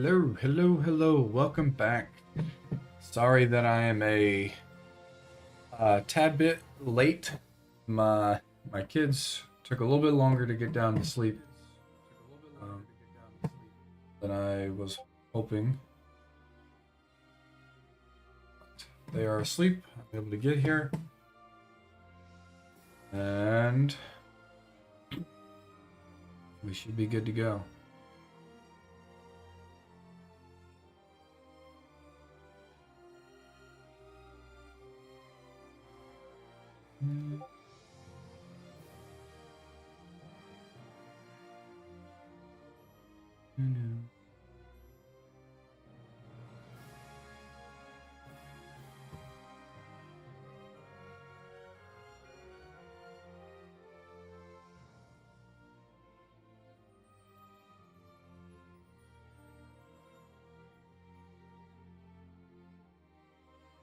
Hello. Welcome back. Sorry that I am a tad bit late. My kids took a little bit longer to get down to sleep than I was hoping. But they are asleep. I'm able to get here. And we should be good to go.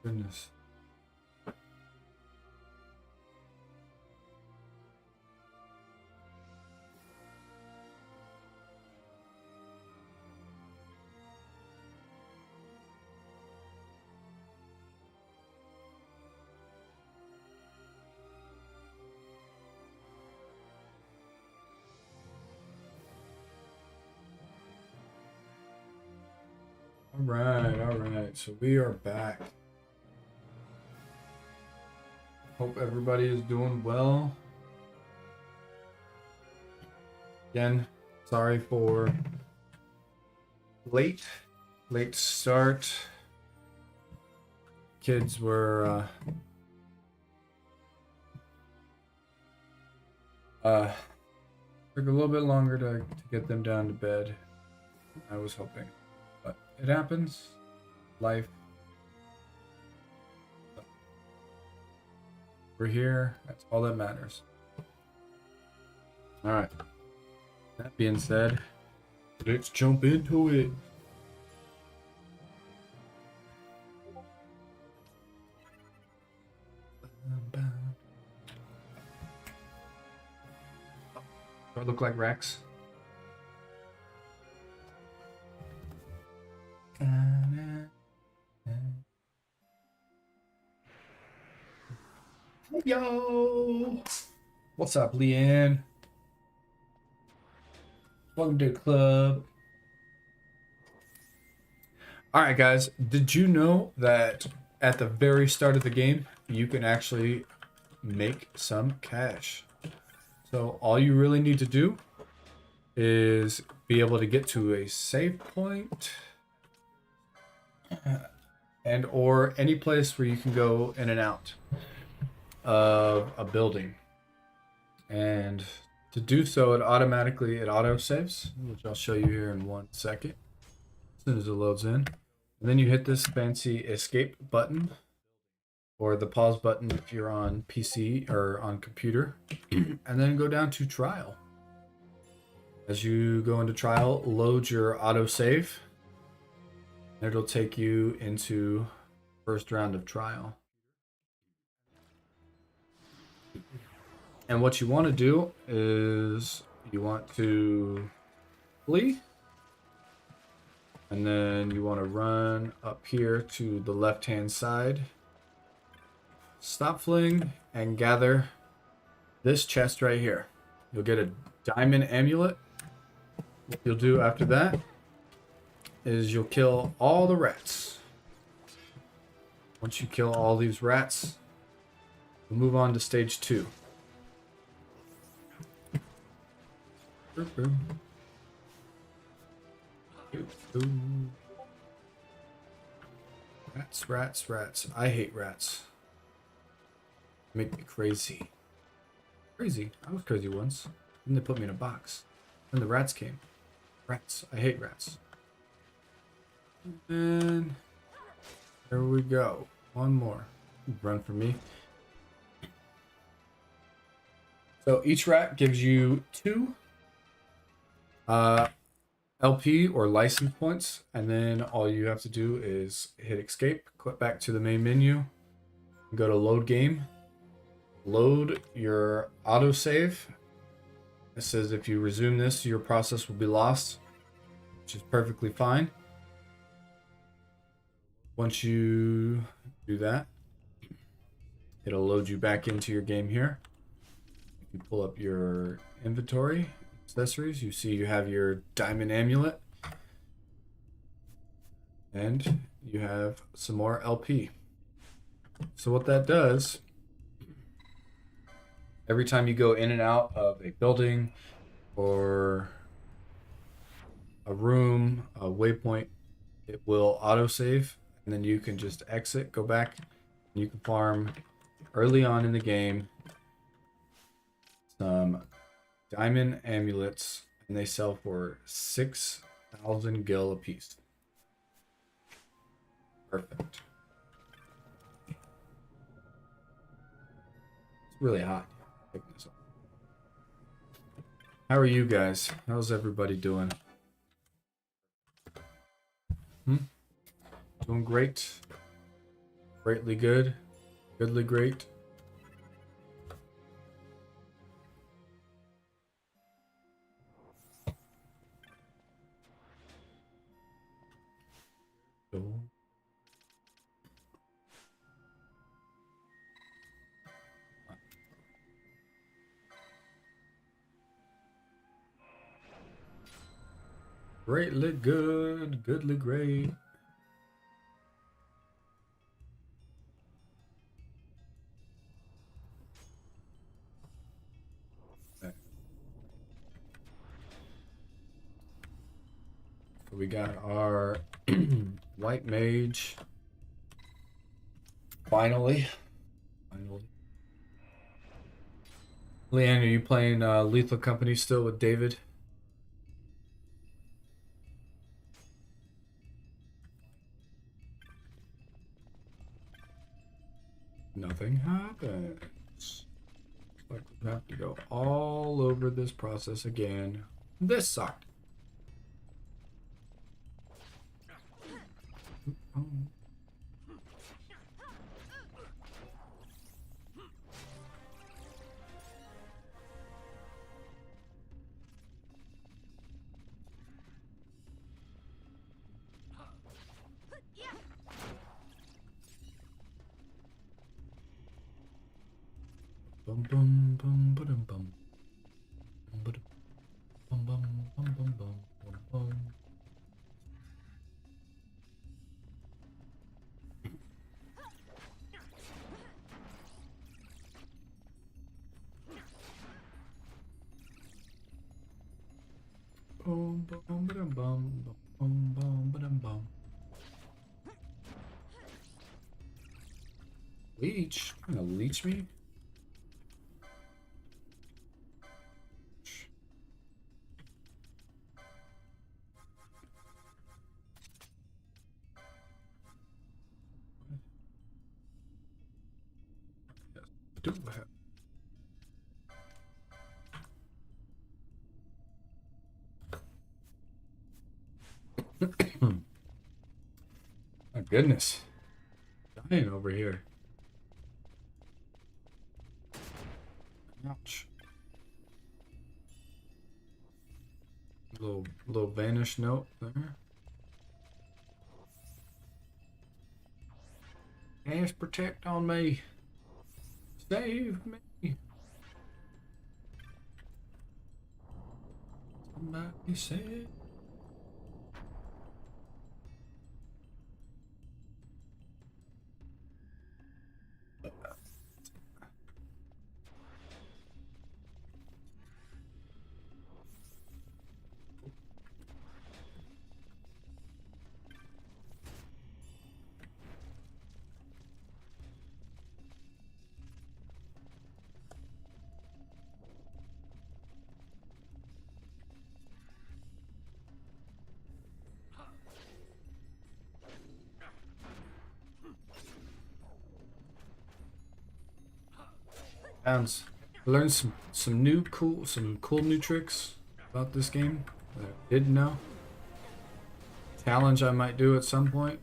Goodness. All right. So we are back. Hope everybody is doing well. Again, sorry for late start. Kids were took a little bit longer to get them down to bed than I was hoping. But it happens. Life. We're here. That's all that matters. All right. That being said, let's jump into it. Do I look like Rex? Yo! What's up, Leanne? Welcome to the club. Alright, guys. Did you know that at the very start of the game, you can actually make some cash? So all you really need to do is be able to get to a save point and or any place where you can go in and out of a building. And to do so, it auto saves, which I'll show you here in 1 second as soon as it loads in. And then you hit this fancy escape button or the pause button if you're on PC or on computer, and then go down to trial. As you go into trial, load your autosave. It'll take you into first round of trial. And what you want to do is you want to flee. And then you want to run up here to the left-hand side. Stop fleeing and gather this chest right here. You'll get a diamond amulet. What you'll do after that is you'll kill all the rats. Once you kill all these rats, we'll move on to stage 2. Rats. I hate rats. Make me crazy. I was crazy once. Then they put me in a box. Then the rats came. Rats. I hate rats. And there we go. One more. Run for me. So each rat gives you 2 LP or license points, and then all you have to do is hit escape, click back to the main menu, go to load game, load your autosave. It says if you resume this, your process will be lost, which is perfectly fine. Once you do that, it'll load you back into your game here. If you pull up your inventory, accessories, you see you have your diamond amulet. And you have some more LP. So what that does, every time you go in and out of a building or a room, a waypoint, it will autosave, and then you can just exit, go back, and you can farm early on in the game some diamond amulets, and they sell for 6,000 gil a piece. Perfect. It's really hot. How are you guys? How's everybody doing? Doing great. Greatly good. Goodly great. Cool. Greatly good, goodly great. Okay. So we got our white mage. Finally. Leanne, are you playing Lethal Company still with David? Nothing happens. Like we have to go all over this process again. This sucked. Oh. Bum bum bum bum bum bum bum bum bum bum bum bum. Boom bum bum bum bum bum bum bum. Leech? Trying to leech me? Do have. My goodness. Dying over here. Ouch. Little vanish note there. Ashe, protect on me. Save me. Somebody save. Sounds. I learned some cool new tricks about this game that I didn't know. Challenge I might do at some point.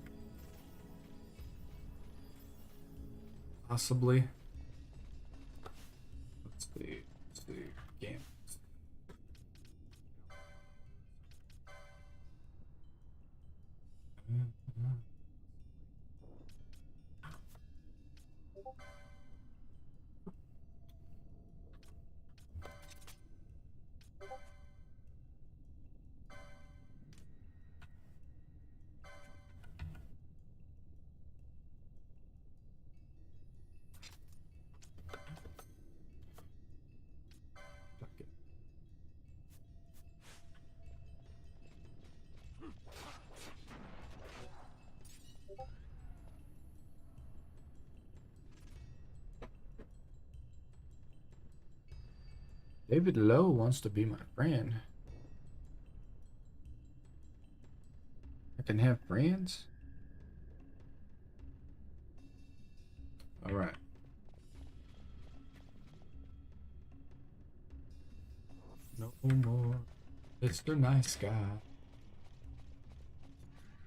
Possibly. Let's see. Game. David Lowe wants to be my friend. I can have friends? Alright. No more Mr. Nice Guy.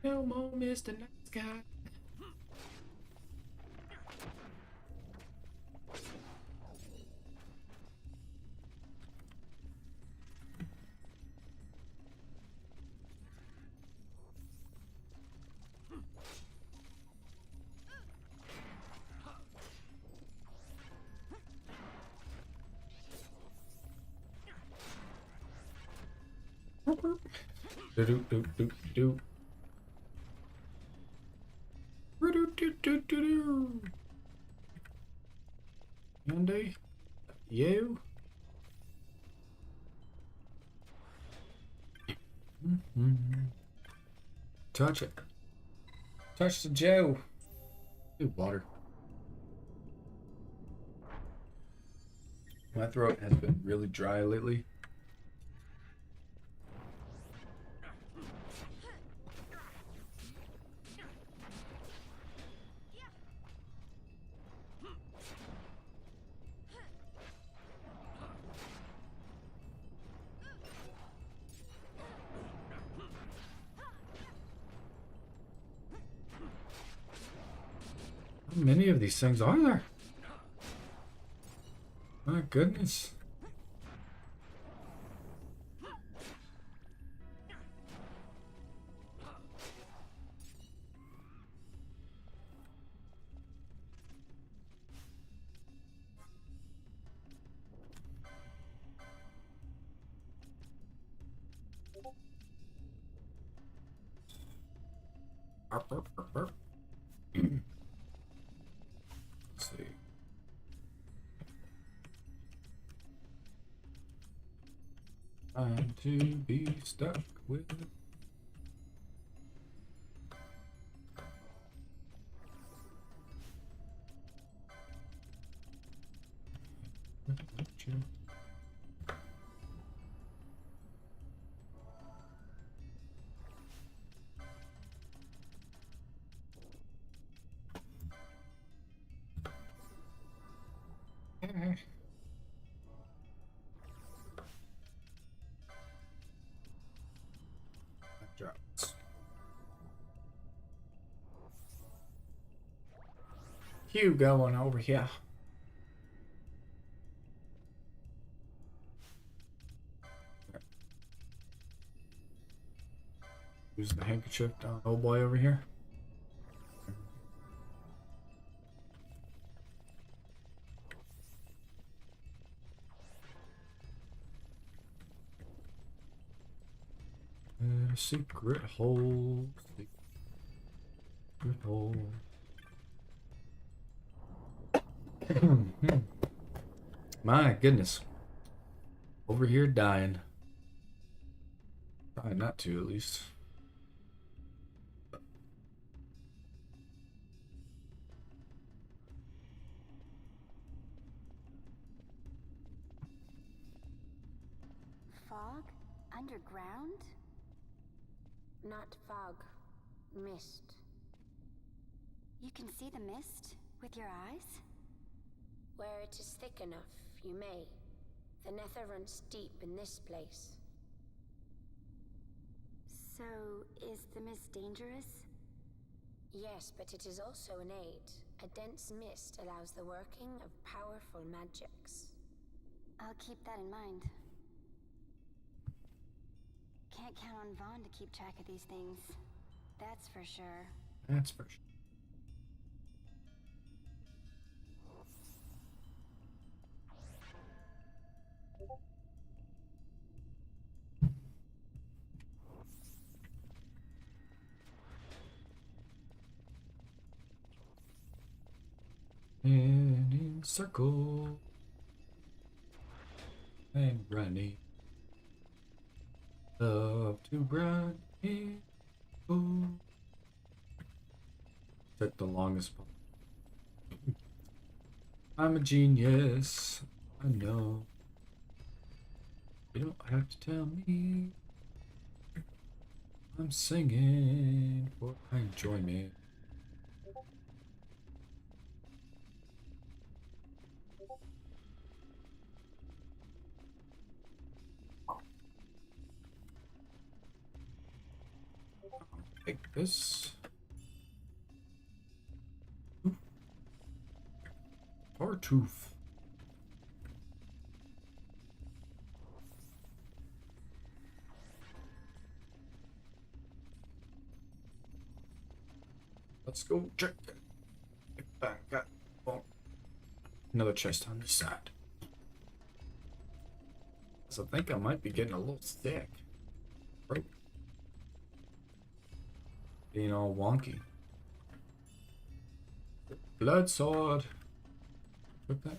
No more Mr. Nice Guy. Do do do do do. Do do do do do. Andy, you. Touch it. Touch the Joe. Ooh, water. My throat has been really dry lately. How many of these things are there? My goodness. Arp, arp, arp, arp. Let's see. Trying to be stuck with it. Drops. You going over here? Use the handkerchief on old boy over here. Secret hole. Secret hole. My goodness. Over here dying. Try not to, at least. Fog? Underground? Not fog. Mist. You can see the mist with your eyes? Where it is thick enough, you may. The nether runs deep in this place. So, is the mist dangerous? Yes, but it is also an aid. A dense mist allows the working of powerful magics. I'll keep that in mind. Can't count on Vaughn to keep track of these things. That's for sure. That's for sure. And in circle and running. Love to run in. Took the longest part. I'm a genius. I know. You don't have to tell me. I'm singing for my enjoyment. Take this. Tartuffe. Let's go check it. If I got another chest on this side. So I think I might be getting a little sick. Right. Being all wonky. Blood sword. Put that.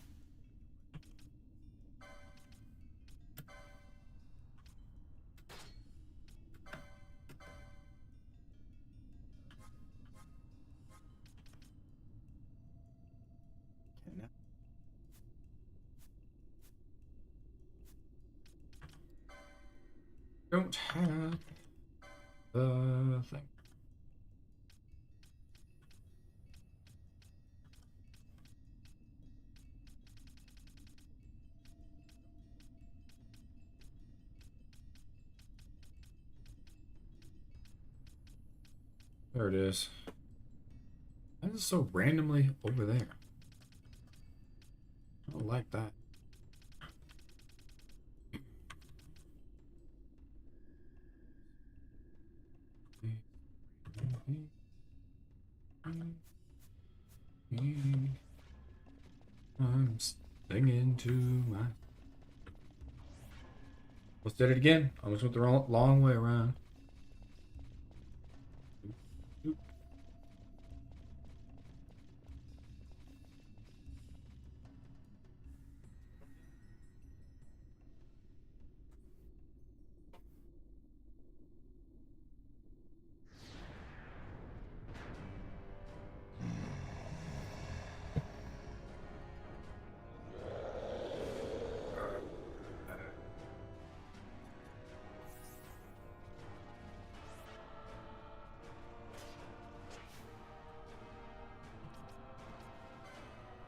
Don't have the thing. There it is. That is so randomly over there. I don't like that. I'm singing to my. Let's do it again. I almost went the long way around.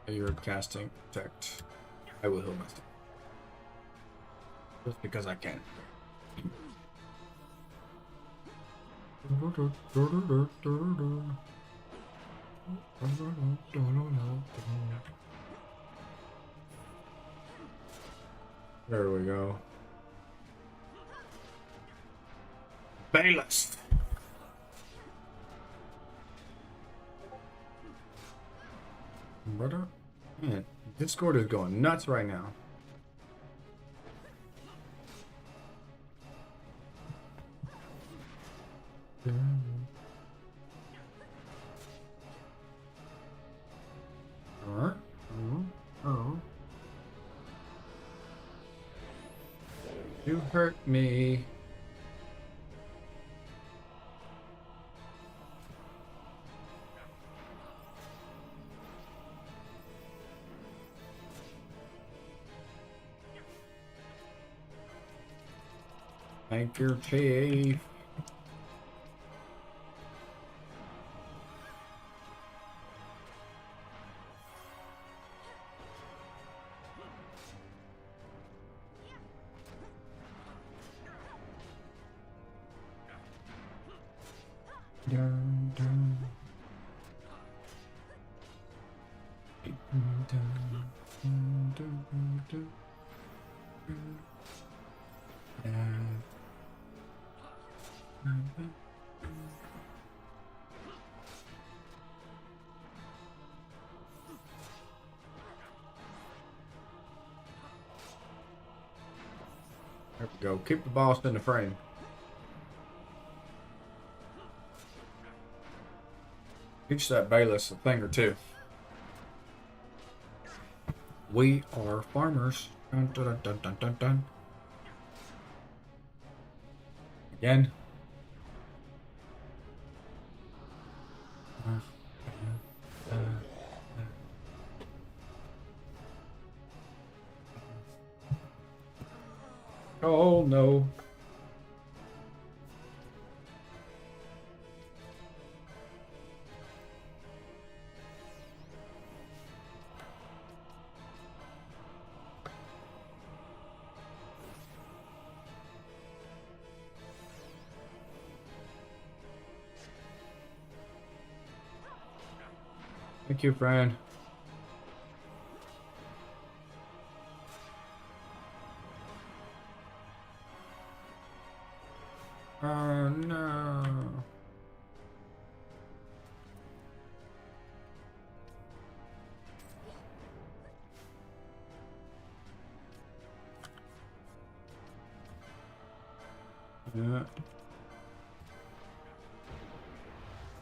You're casting protect. I will heal myself. Just because I can. There we go. Bayless. Brother, man, Discord is going nuts right now. You hurt me. Thank you, Chief. Dun, dun. Dun, dun, dun, dun, dun. There we go. Keep the boss in the frame. Teach that Bayless a thing or two. We are farmers. Dun, dun, dun, dun, dun, dun. Again. Oh. Thank you, friend. Oh no. Yeah.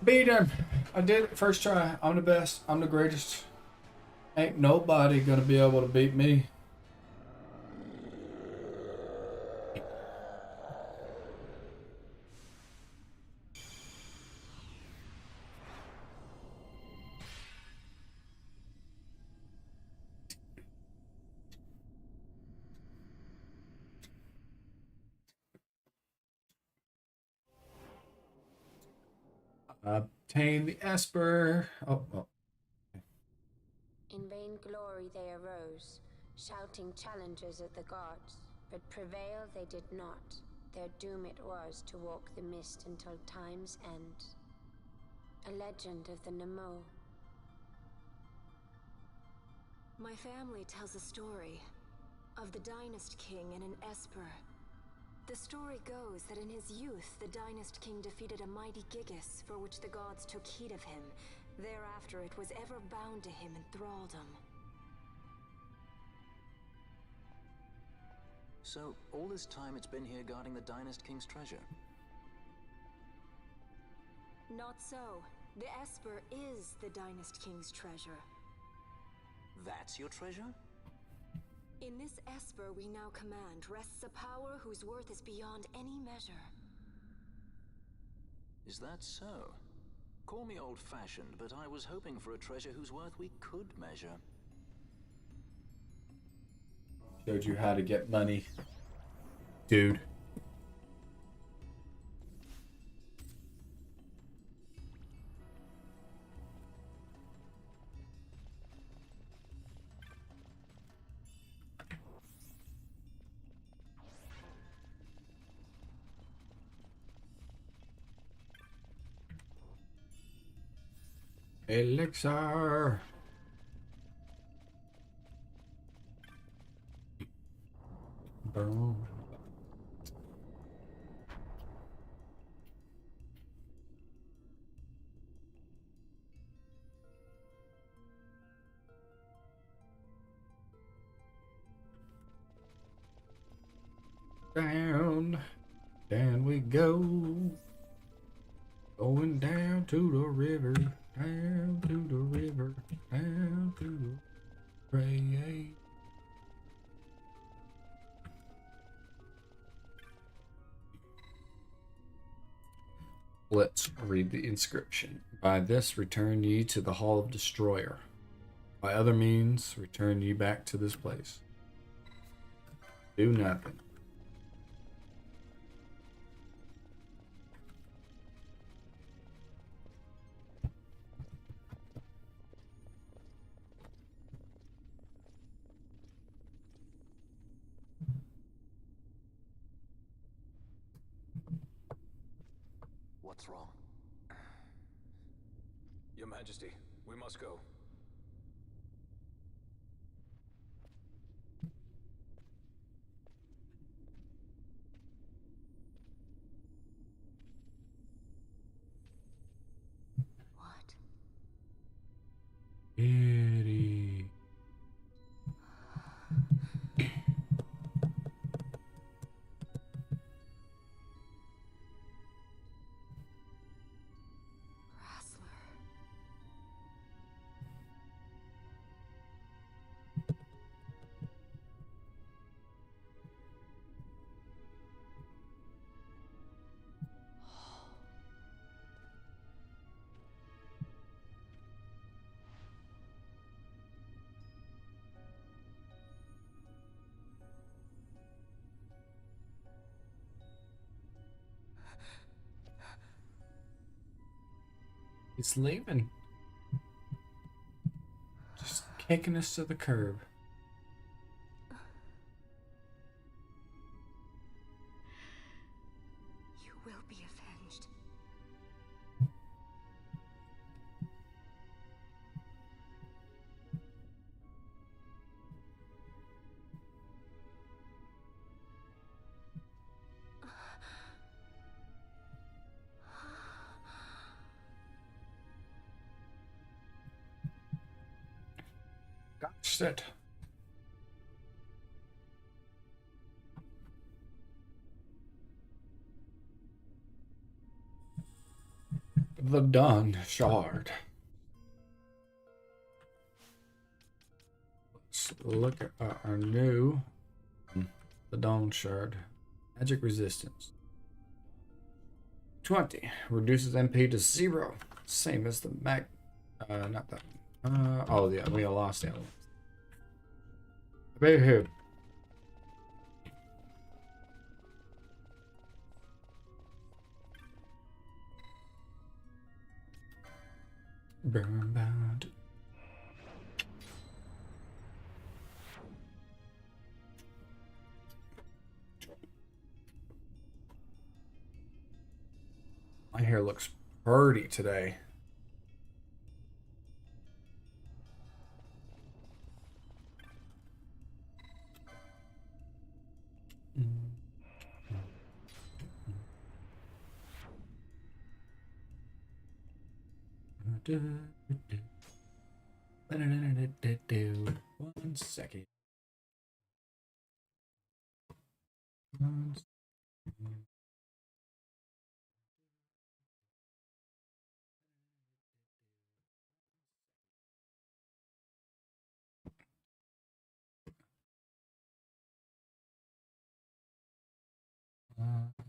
Beat him! I did it first try. I'm the best. I'm the greatest. Ain't nobody gonna be able to beat me. Obtain the Esper. Oh. In vain glory they arose, shouting challenges at the gods, but prevail they did not. Their doom it was to walk the mist until time's end. A legend of the Nemo. My family tells a story of the Dynast King and an Esper. The story goes that in his youth, the Dynast King defeated a mighty Ghis, for which the gods took heed of him. Thereafter, it was ever bound to him in thraldom. So, all this time it's been here guarding the Dynast King's treasure? Not so. The Esper is the Dynast King's treasure. That's your treasure? In this Esper we now command rests a power whose worth is beyond any measure. Is that so? Call me old-fashioned, but I was hoping for a treasure whose worth we could measure. Showed you how to get money, dude. Elixir. Boom. Down we go. Going down to the river, down to the river, down to the ray. Let's read the inscription. By this return ye to the Hall of Destroyer. By other means return ye back to this place. Do nothing. What's wrong? Your Majesty, we must go. What? Kitty. It's leaving. Just kicking us to the curb. You will be avenged. Sit. The Dawn Shard. Let's look at our new the Dawn Shard. Magic resistance. 20. Reduces MP to 0. Same as the mag. Not that one. Oh, yeah, we lost that one. Boo-hoo. Burnbound. My hair looks pretty today. One second.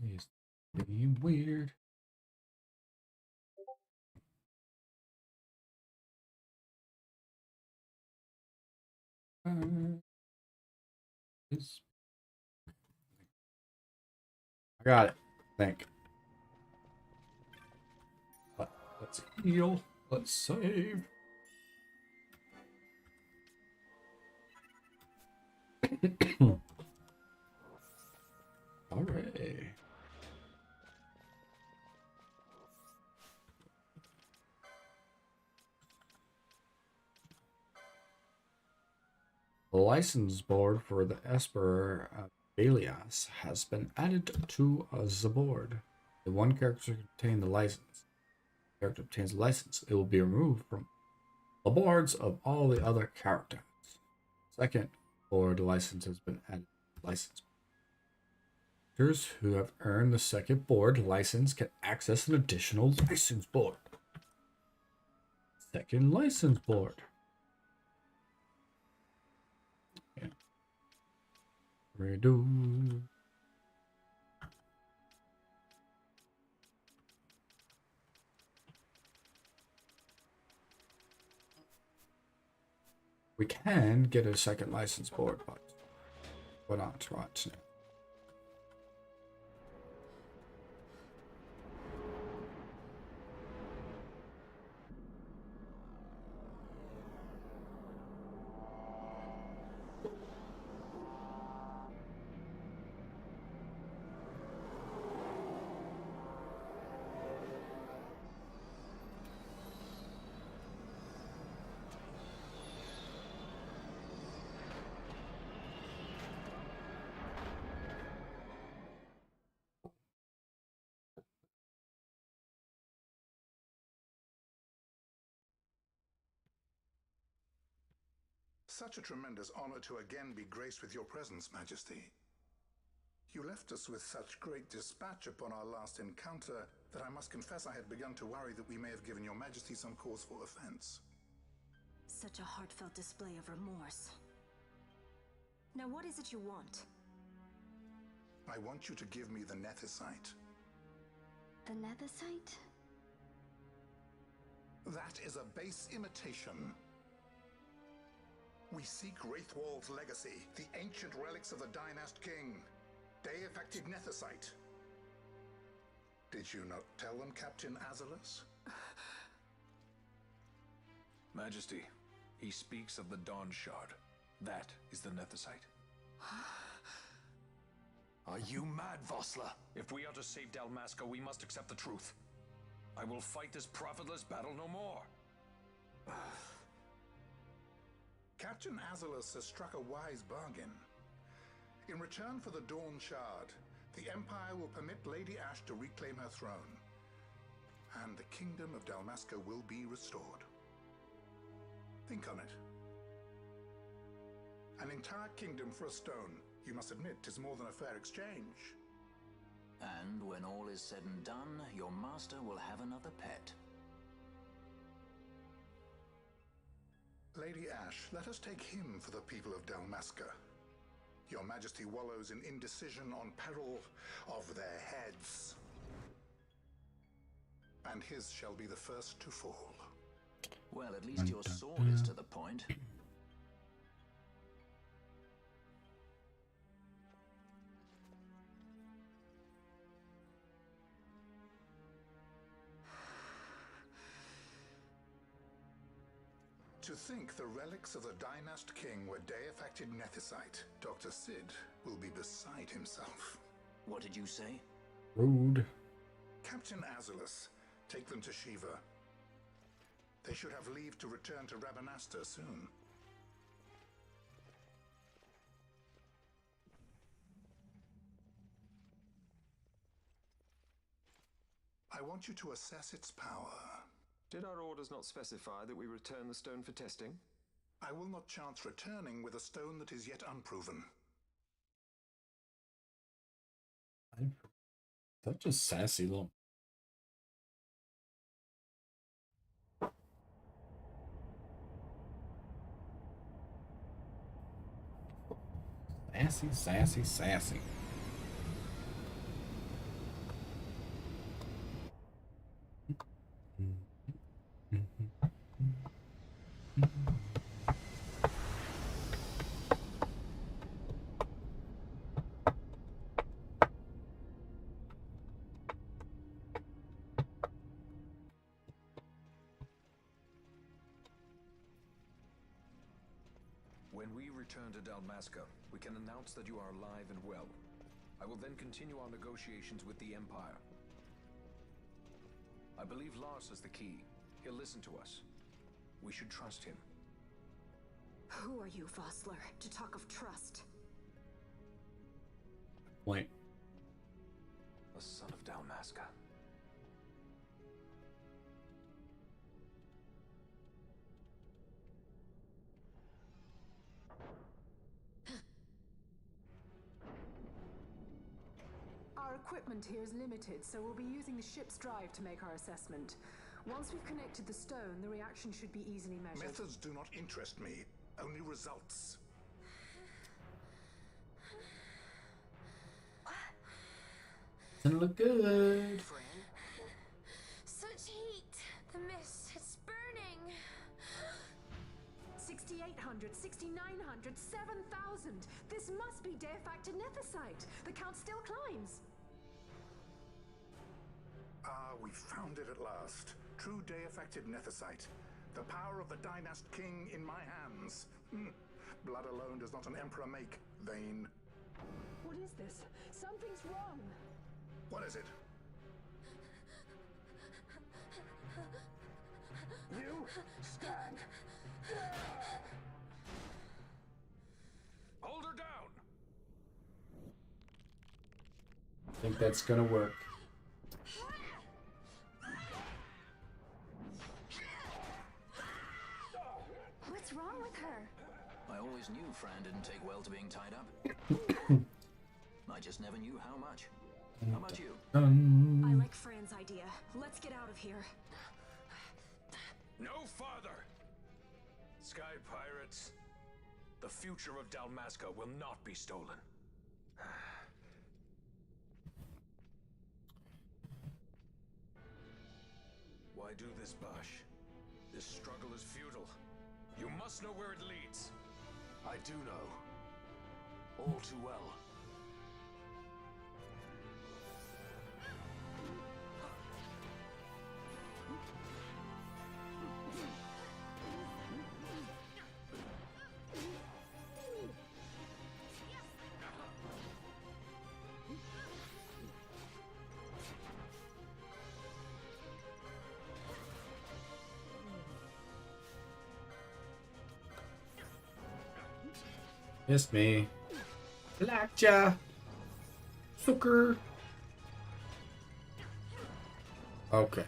He's being weird. I got it. I think. Let's heal. Let's save. All right. The license board for the Esper Belias has been added to the board. If one character contains the license, character obtains the license, it will be removed from the boards of all the other characters. Second board license has been added to the license. Characters who have earned the second board license can access an additional license board. Second license board. Yeah. Redo. We can get a second license board, but we're not right now. Such a tremendous honor to again be graced with your presence, Majesty. You left us with such great dispatch upon our last encounter that I must confess I had begun to worry that we may have given your Majesty some cause for offense. Such a heartfelt display of remorse. Now what is it you want? I want you to give me the nethicite. The nethicite? That is a base imitation. We seek Wraithwall's legacy, the ancient relics of the Dynast King. Day-affected nethicite. Did you not tell them, Captain Azalus? Majesty, he speaks of the Dawn Shard. That is the nethicite. Are you mad, Vossler? If we are to save Dalmasca, we must accept the truth. I will fight this profitless battle no more. Captain Azalus has struck a wise bargain. In return for the Dawn Shard, the Empire will permit Lady Ashe to reclaim her throne, and the Kingdom of Dalmasca will be restored. Think on it. An entire kingdom for a stone. You must admit, 'tis more than a fair exchange. And when all is said and done, your master will have another pet. Lady Ashe, let us take him for the people of Dalmasca. Your Majesty wallows in indecision on peril of their heads. And his shall be the first to fall. Well, at least your sword is to the point. To think the relics of the Dynast King were deified nethicite, Dr. Sid will be beside himself. What did you say? Rude. Captain Azulus, take them to Shiva. They should have leave to return to Rabanastre soon. I want you to assess its power. Did our orders not specify that we return the stone for testing? I will not chance returning with a stone that is yet unproven. Such a sassy little. Sassy, sassy, sassy. When we return to Dalmasca, we can announce that you are alive and well. I will then continue our negotiations with the Empire. I believe Lars is the key. He'll listen to us. We should trust him. Who are you, Vossler, to talk of trust? Point. A son of Dalmasca. Our equipment here is limited, so we'll be using the ship's drive to make our assessment. Once we've connected the stone, the reaction should be easily measured. Methods do not interest me, only results. Doesn't look good. Such heat! The mist, it's burning! 6,800, 6,900, 7,000! This must be deified nethicite! The count still climbs! Ah, we found it at last. True deified nethicite. The power of the Dynast King in my hands. Blood alone does not an emperor make, vain. What is this? Something's wrong! What is it? You stand. Hold her down! I think that's gonna work. What's wrong with her? I always knew Fran didn't take well to being tied up. I just never knew how much. How about you? I like Fran's idea. Let's get out of here. No farther! Sky pirates, the future of Dalmasca will not be stolen. Why do this, Basch? This struggle is futile. You must know where it leads. I do know. All too well. Miss me. Blackja. Sucker. Okay.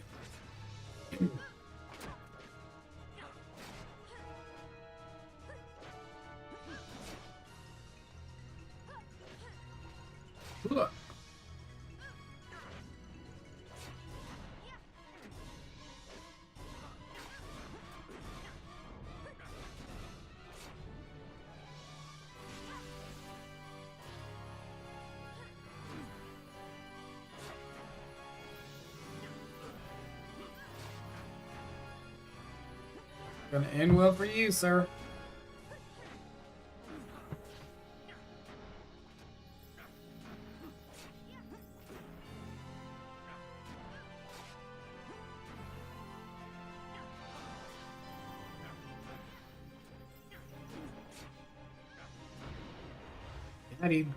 Gonna end well for you, sir. Got him.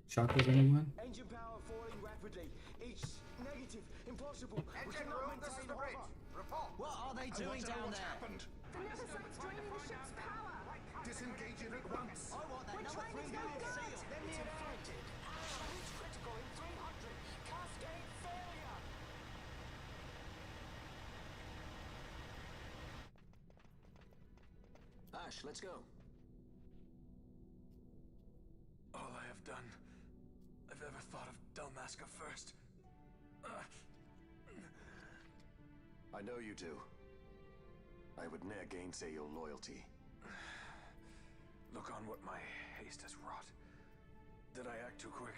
Shock with anyone? Engine power falling rapidly. Each negative. Impossible. Engine room, this is the bridge. Report. What are they doing down What's there? happened? The nethicite's draining the ship's power. Disengage it at once. I want that We're number trying to 3 go million good. seal. Then it's infected. It's critical in 300. Cascade failure. Ashe, let's go. All I have done, I've ever thought of Dalmasca first. I know you do. I would ne'er gainsay your loyalty. Look on what my haste has wrought. Did I act too quick?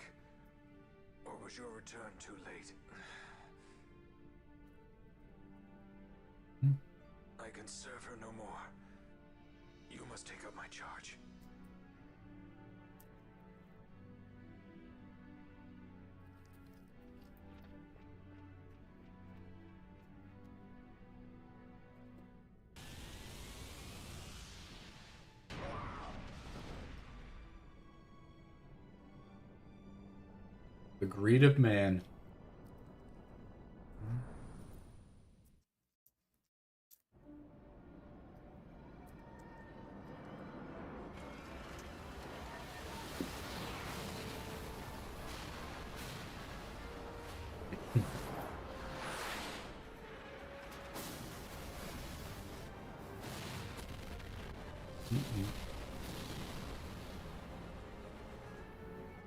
Or was your return too late? I can serve her no more. You must take up my charge. The greed of man.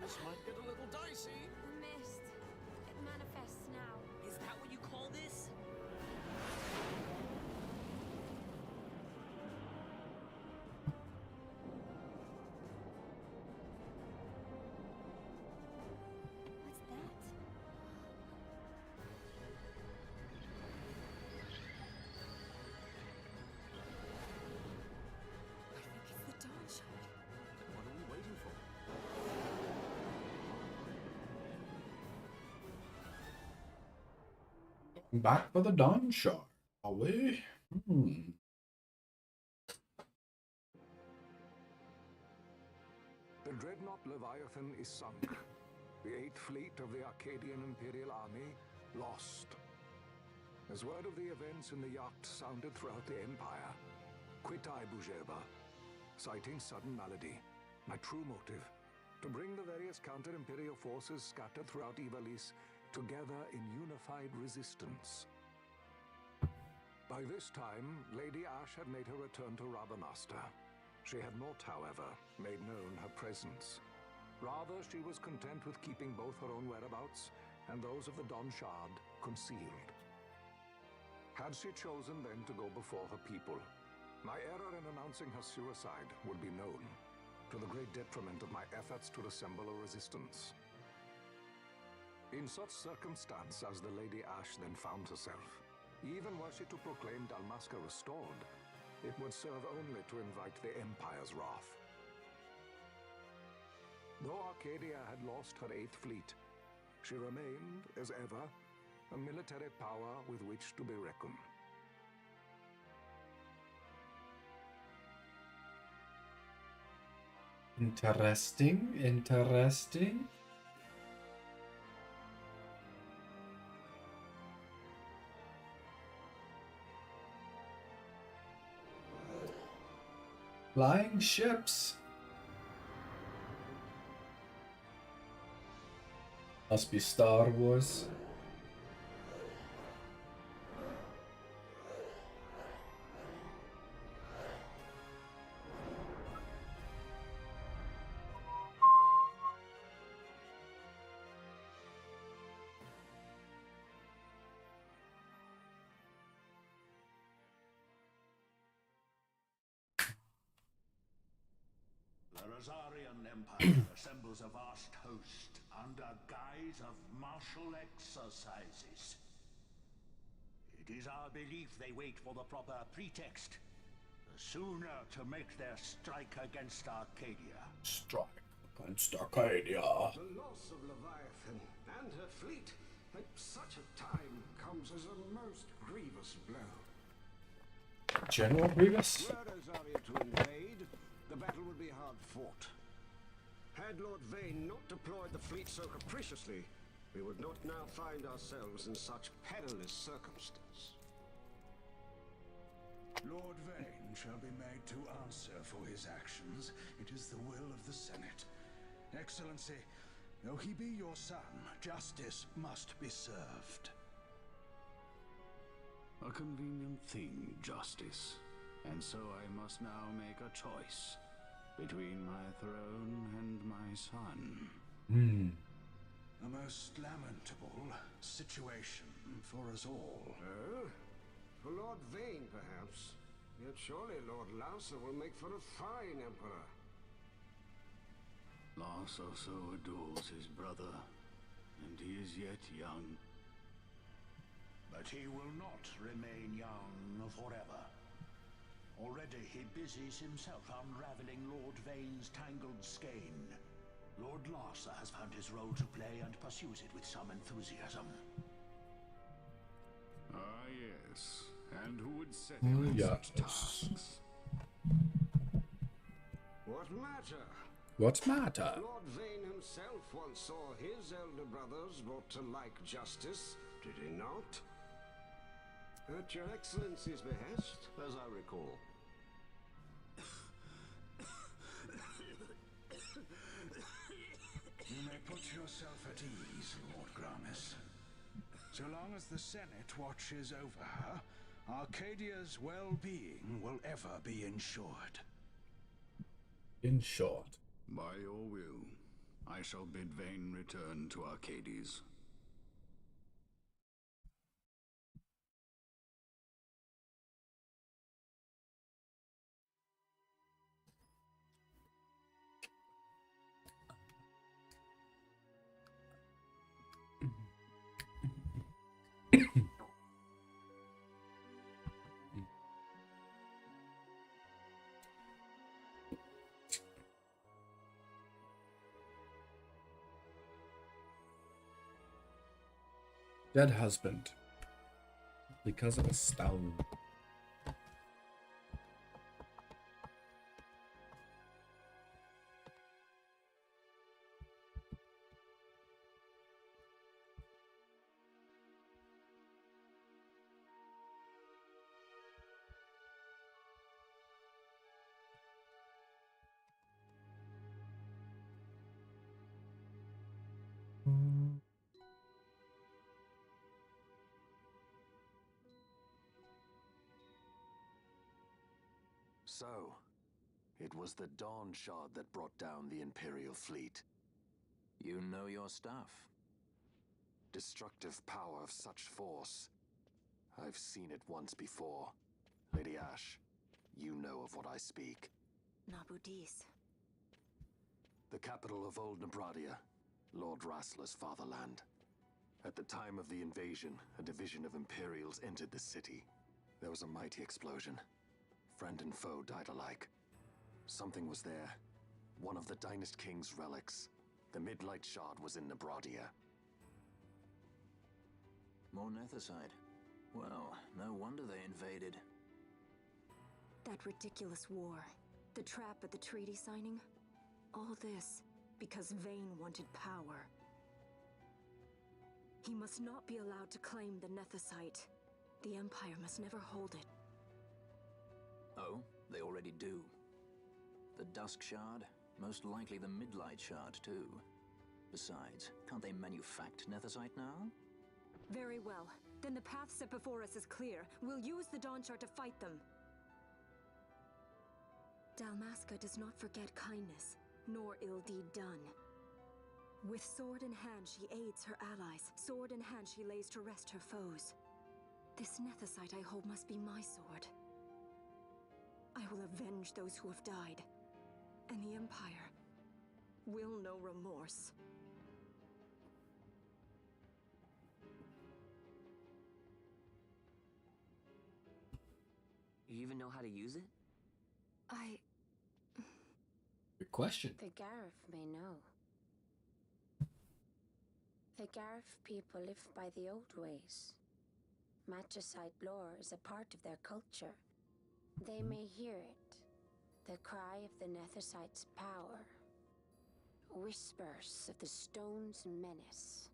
This might get a little dicey. Mist. It manifests now. Is that what you call this? What's that? I think it's the dawn shard. What are we waiting for? Back for the dawn shard, are we? The dreadnought Leviathan is sunk. The 8th fleet of the Arcadian Imperial Army lost. As word of the events in the yacht sounded throughout the Empire, quit I Bhujerba, citing sudden malady. My true motive, to bring the various counter-imperial forces scattered throughout Ivalice together in unified resistance. By this time, Lady Ashe had made her return to Rabanasta. She had not, however, made known her presence. Rather, she was content with keeping both her own whereabouts and those of the Don Shard concealed. Had she chosen then to go before her people, my error in announcing her suicide would be known, to the great detriment of my efforts to assemble a resistance. In such circumstance as the Lady Ashe then found herself, even were she to proclaim Dalmasca restored, it would serve only to invite the Empire's wrath. Though Arcadia had lost her 8th fleet, she remained, as ever, a military power with which to be reckoned. Interesting, interesting. Flying ships. Must be Star Wars. Rosarian Empire assembles a vast host under guise of martial exercises. It is our belief they wait for the proper pretext, the sooner to make their strike against Arcadia. Strike against Arcadia. The loss of Leviathan and her fleet at such a time comes as a most grievous blow. General Grievous? Were Rosaria to invade, the battle would be hard fought. Had Lord Vane not deployed the fleet so capriciously, we would not now find ourselves in such perilous circumstance. Lord Vane shall be made to answer for his actions. It is the will of the Senate. Excellency, though he be your son, justice must be served. A convenient thing, justice. And so I must now make a choice between my throne and my son. A most lamentable situation for us all. Oh? For Lord Vane, perhaps. Yet surely Lord Larsa will make for a fine emperor. Larsa so adores his brother, and he is yet young. But he will not remain young forever. Already he busies himself unraveling Lord Vane's tangled skein. Lord Larsa has found his role to play and pursues it with some enthusiasm. Ah, yes. And who would set him such tasks? What matter? What matter? Lord Vane himself once saw his elder brothers brought to like justice, did he not? At your Excellency's behest, as I recall. You may put yourself at ease, Lord Gramis. So long as the Senate watches over her, Arcadia's well-being will ever be ensured. In short. By your will, I shall bid Vane return to Arcades. Dead husband. Because of a stone. So, it was the Dawn Shard that brought down the Imperial fleet. You know your stuff. Destructive power of such force. I've seen it once before. Lady Ashe, you know of what I speak. Nabudis. The capital of Old Nebradia, Lord Rassler's fatherland. At the time of the invasion, a division of Imperials entered the city. There was a mighty explosion. Friend and foe died alike. Something was there. One of the Dynast King's relics. The Midlight Shard was in Nebradia. More nethicite. Well, no wonder they invaded. That ridiculous war. The trap at the treaty signing. All this because Vane wanted power. He must not be allowed to claim the nethicite. The Empire must never hold it. Oh, they already do. The Dusk Shard, most likely the Midlight Shard too. Besides, can't they manufacture nethicite now? Very well. Then the path set before us is clear. We'll use the Dawn Shard to fight them. Dalmasca does not forget kindness, nor ill deed done. With sword in hand, she aids her allies. Sword in hand, she lays to rest her foes. This nethicite I hold must be my sword. I will avenge those who have died. And the Empire will know remorse. You even know how to use it? Good question. The Garif may know. The Garif people live by the old ways. Magicite lore is a part of their culture. They may hear it. The cry of the nethicite's power. Whispers of the stone's menace.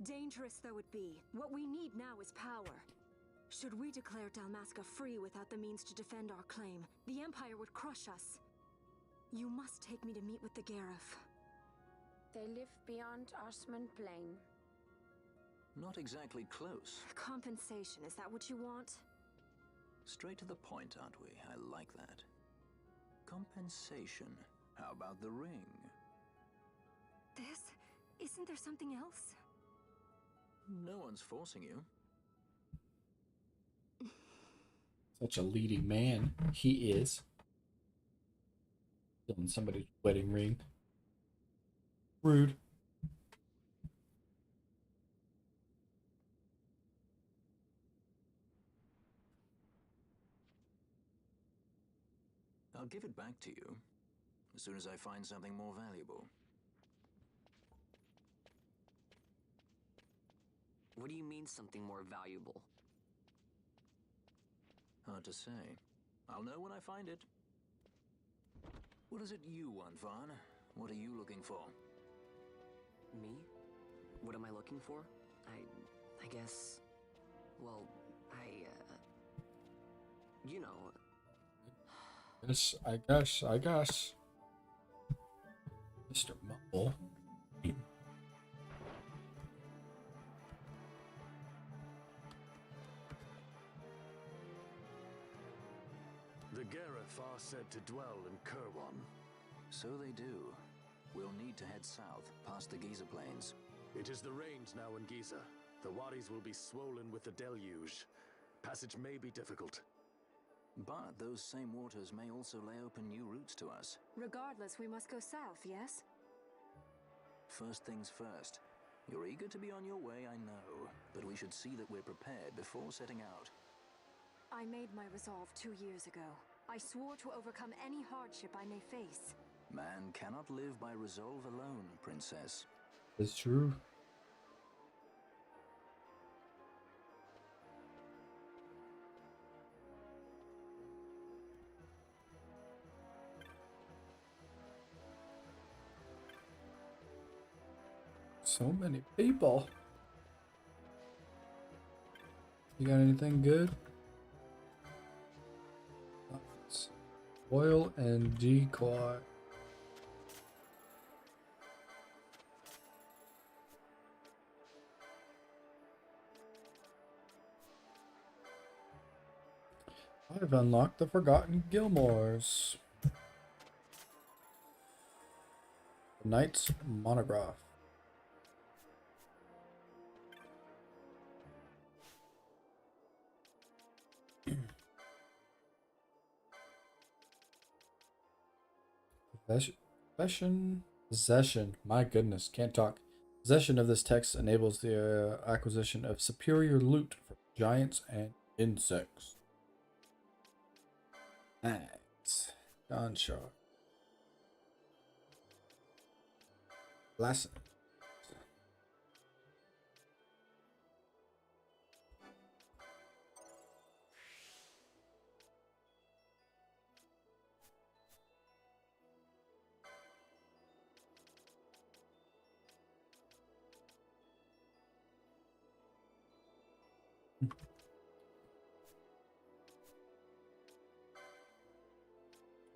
Dangerous though it be, what we need now is power. Should we declare Dalmasca free without the means to defend our claim, the Empire would crush us. You must take me to meet with the Garif. They live beyond Osman Plain. Not exactly close. Compensation, is that what you want? Straight to the point, aren't we? I like that. Compensation. How about the ring? This? Isn't there something else? No one's forcing you. Such a leading man. He is. Stealing somebody's wedding ring. Rude. I'll give it back to you as soon as I find something more valuable. What do you mean something more valuable? Hard to say. I'll know when I find it. What is it you want, Vaughn? What are you looking for? Me? What am I looking for? I guess... Well, you know... Yes, I guess. Mr. Mumble. The Garif are said to dwell in Kirwan. So they do. We'll need to head south, past the Giza Plains. It is the range now in Giza. The wadis will be swollen with the deluge. Passage may be difficult. But those same waters may also lay open new routes to us. Regardless, we must go south, yes? First things first. You're eager to be on your way, I know. But we should see that we're prepared before setting out. I made my resolve 2 years ago. I swore to overcome any hardship I may face. Man cannot live by resolve alone, Princess. It's true. So many people. You got anything good? Oil and decoy. I've unlocked the Forgotten Gilmores. The Knight's Monograph. Possession. My goodness, can't talk. Possession of this text enables the acquisition of superior loot from giants and insects. Nice. Gunshot. Lesson.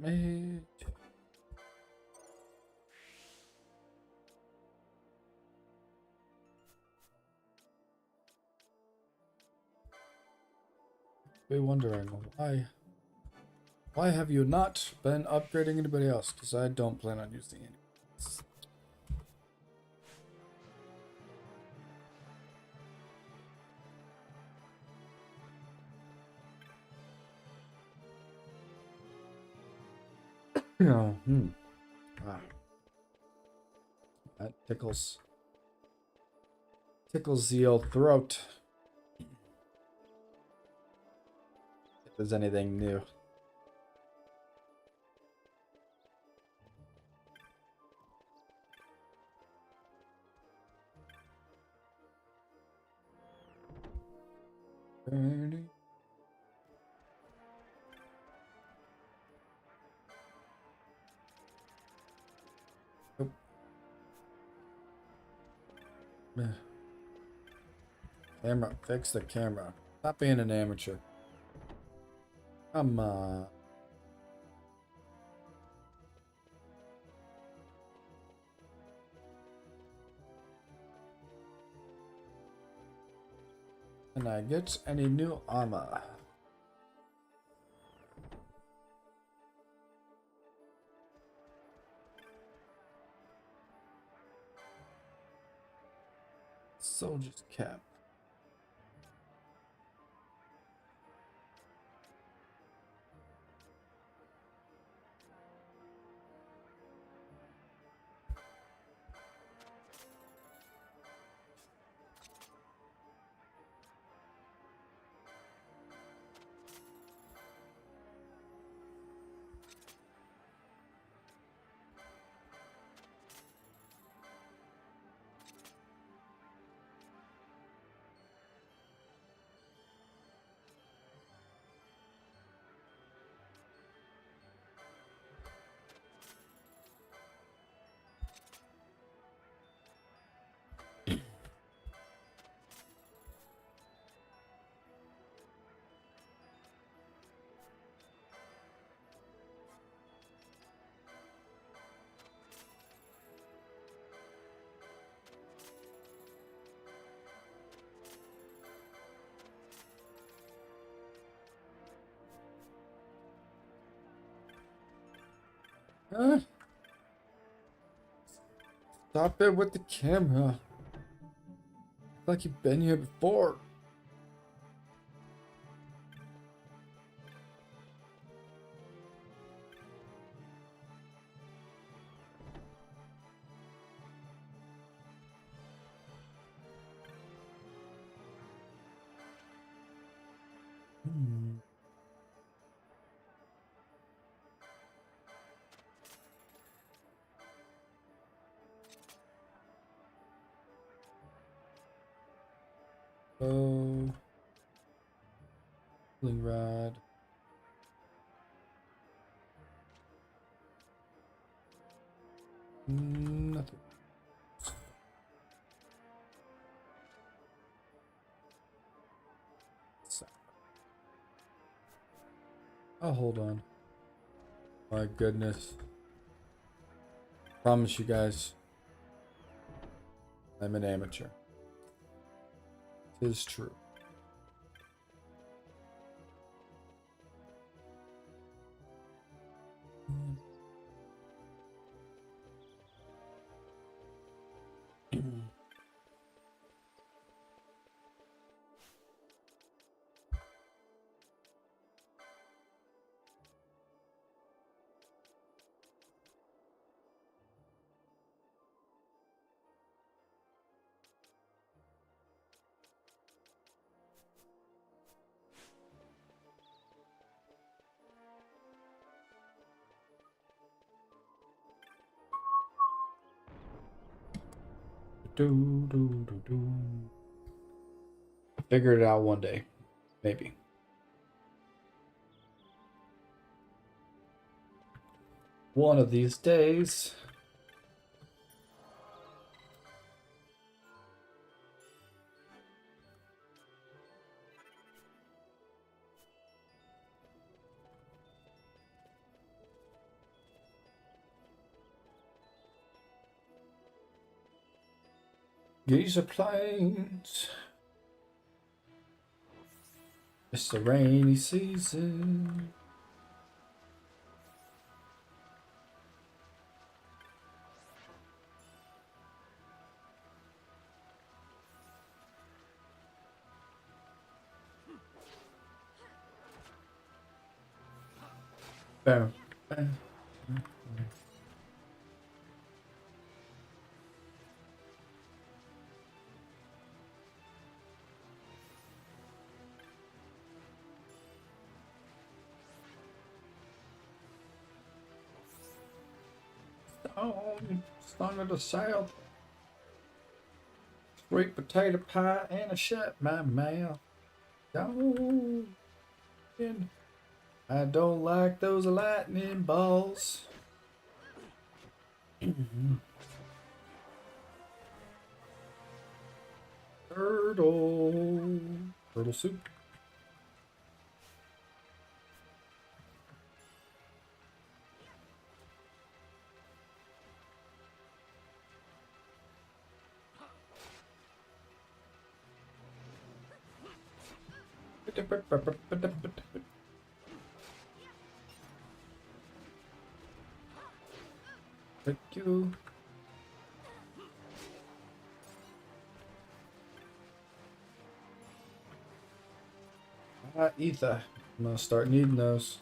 Mate. Be wondering why have you not been upgrading anybody else? Because I don't plan on using any. Yeah. Ah, that tickles the old throat. If there's anything new. Burning. Nope. Camera. Fix the camera. Stop being an amateur. Come on. Can I get any new armor? Soldier's cap. Stop it with the camera. Like you've been here before. Oh, healing rod. Nothing. Oh, hold on. My goodness. Promise you guys, I'm an amateur. It is true. Figure it out one day, maybe. One of these days. These are planes. It's the rainy season. Bam. Bam. on, song of the South. Sweet potato pie and a shut my mouth. Gone. I don't like those lightning balls. Turtle. Turtle soup. Thank you. Ether. I'm gonna start needing those.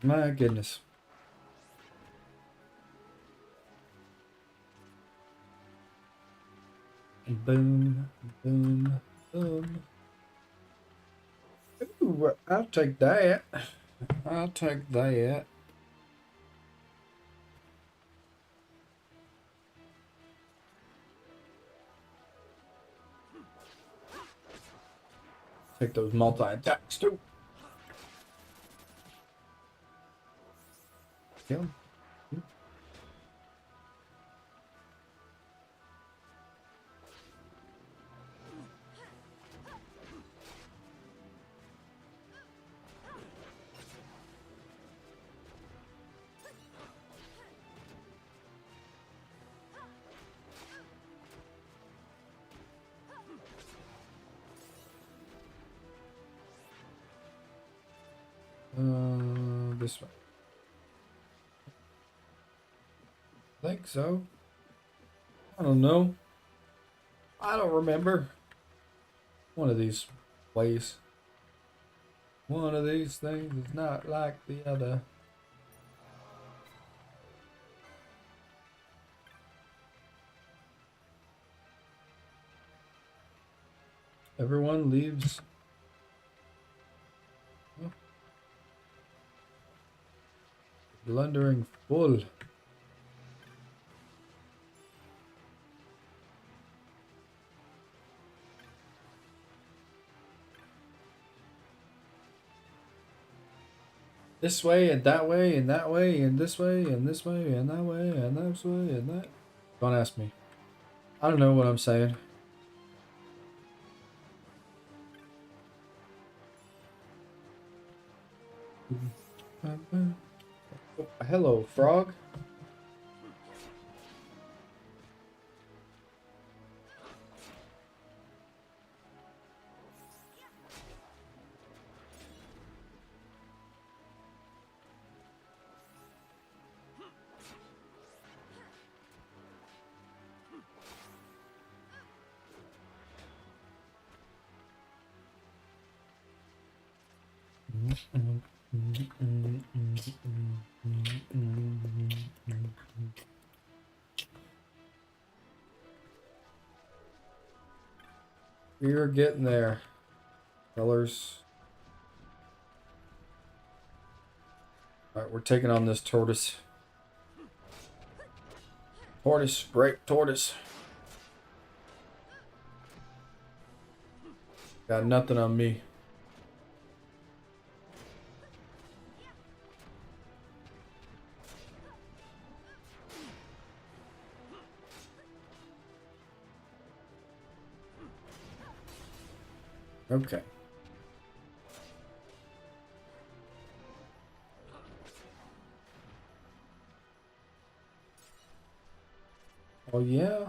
My goodness. Boom, boom, boom. Ooh, I'll take that. I'll take that. Take those multi-attacks too. Kill him. This way. I think so. I don't know. I don't remember. One of these ways. One of these things is not like the other. Everyone leaves. Oh. Blundering full. This way and that way and that way and this way and this way and that way and this way and that. Don't ask me. I don't know what I'm saying. Oh, hello, frog. We're getting there, fellas. Alright, we're taking on this tortoise. Tortoise, great tortoise. Got nothing on me. Okay. Oh yeah.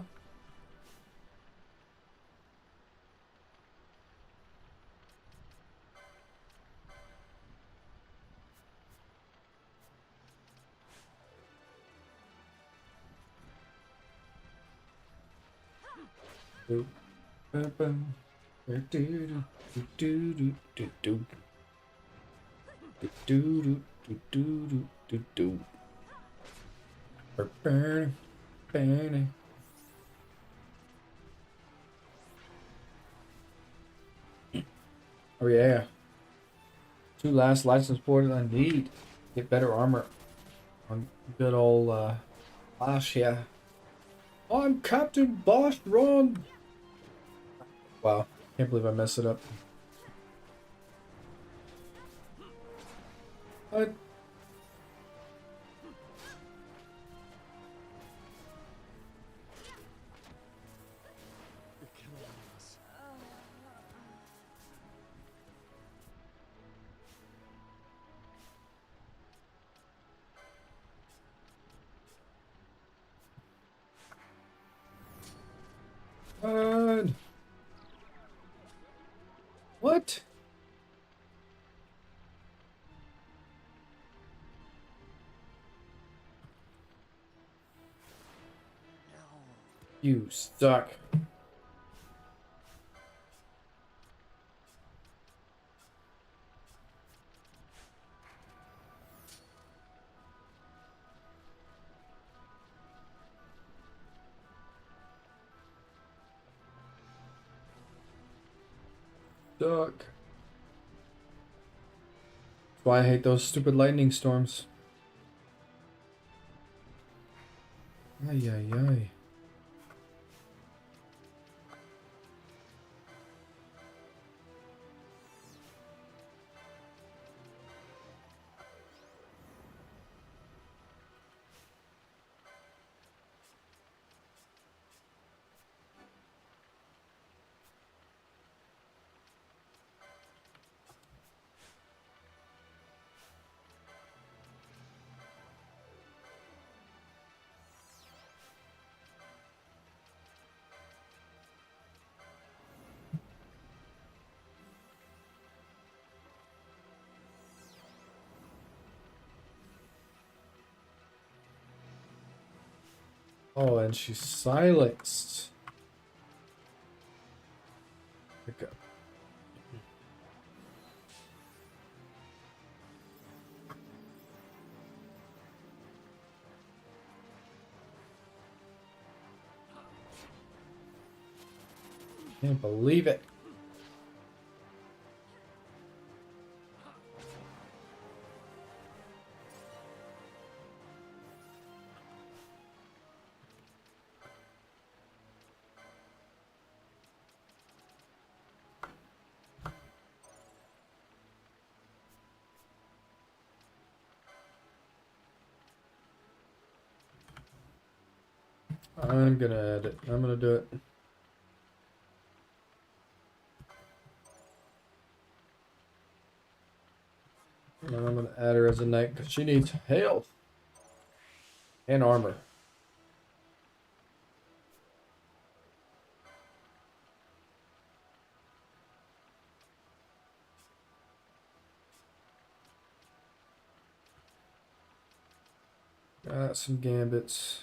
Do, ba, ba. Do, do, do, do, do, do, do. Do do do do do do do. Burn, burn. Oh yeah. 2 last license boards I need. Get better armor on good old Basch here. I'm Captain Basch, run! Wow, can't believe I messed it up. What? You're killing us. Run! What? You suck. Suck. That's why I hate those stupid lightning storms. Ay, ay, ay. Oh, and she's silenced. Pick up. Can't believe it. I'm gonna add it. I'm gonna do it. And I'm gonna add her as a knight because she needs health and armor. Got some gambits.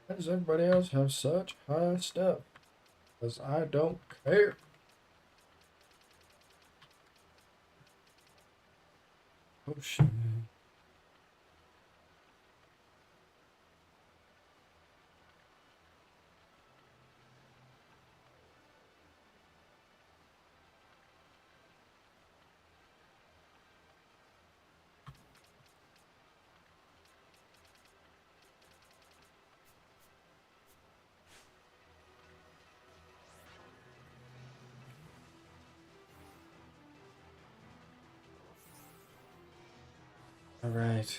Why does everybody else have such high stuff? Because I don't care. Oh shit. All right.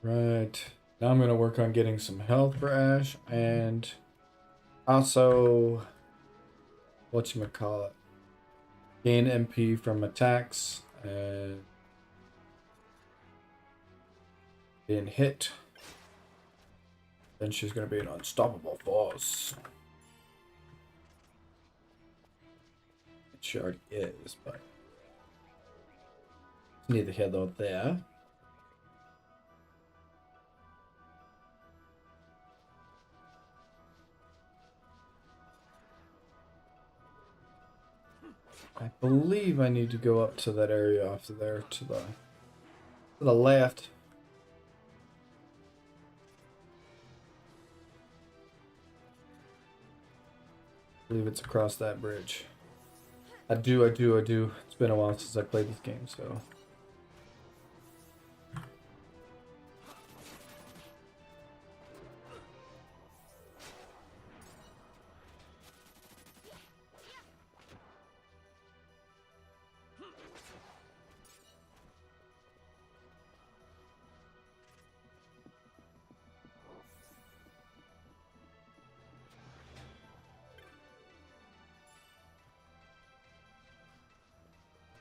Right. Now I'm gonna work on getting some health for Ashe and also whatchamacallit. Gain MP from attacks and being hit. Then she's gonna be an unstoppable force. She already is, but neither here nor there. I believe I need to go up to that area off to there to the left. I believe it's across that bridge. I do. It's been a while since I played this game, so.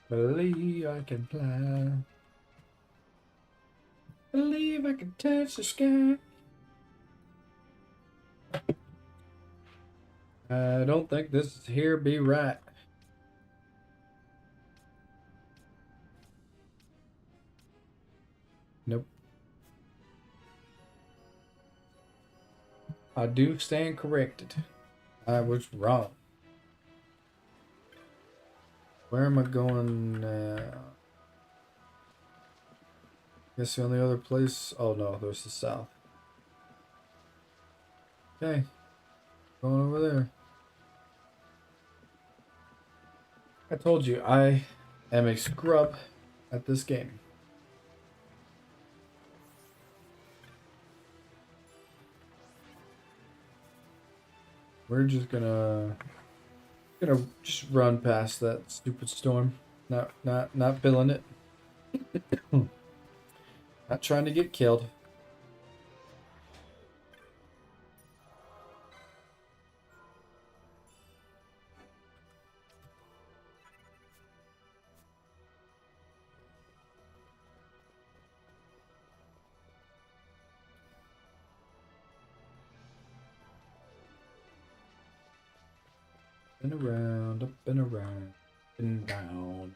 Believe I can fly. Believe I can touch the sky. I don't think this here be right. Nope. I do stand corrected. I was wrong. Where am I going now? Guess the only other place. Oh no, there's the south. Okay. Going over there. I told you, I am a scrub at this game. We're just gonna just run past that stupid storm. Not feeling it. Not trying to get killed. Been around, up and around, up and down.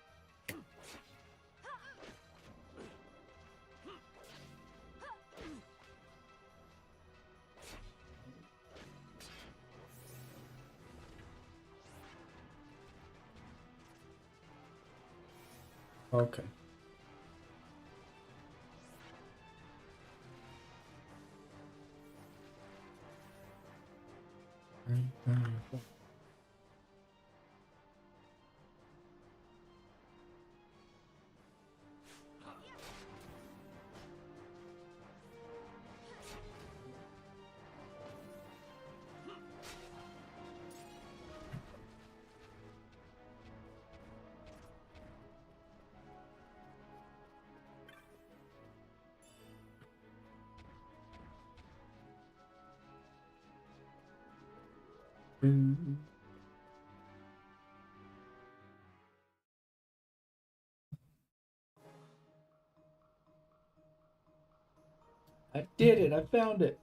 Okay. I did it. I found it.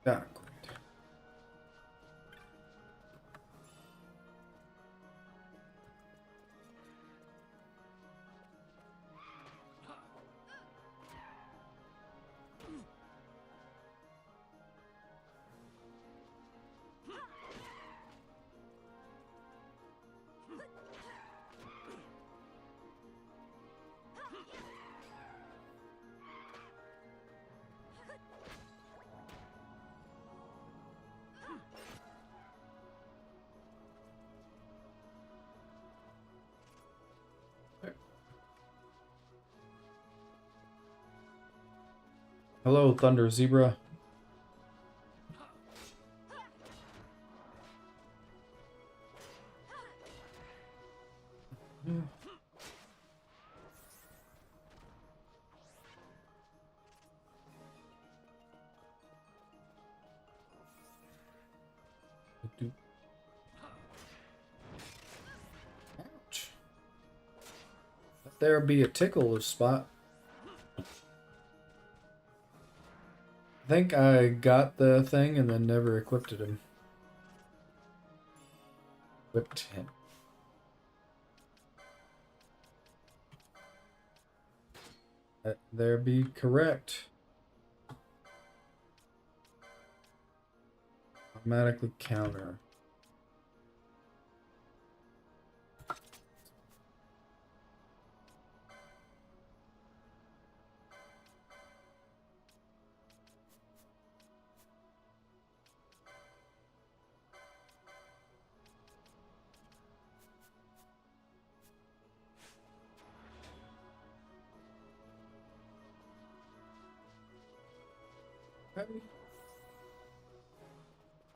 Ah, great. Hello, Thunder Zebra. there be a tickle spot. I think I got the thing and then never equipped him. Equipped him. There be correct. Automatically counter.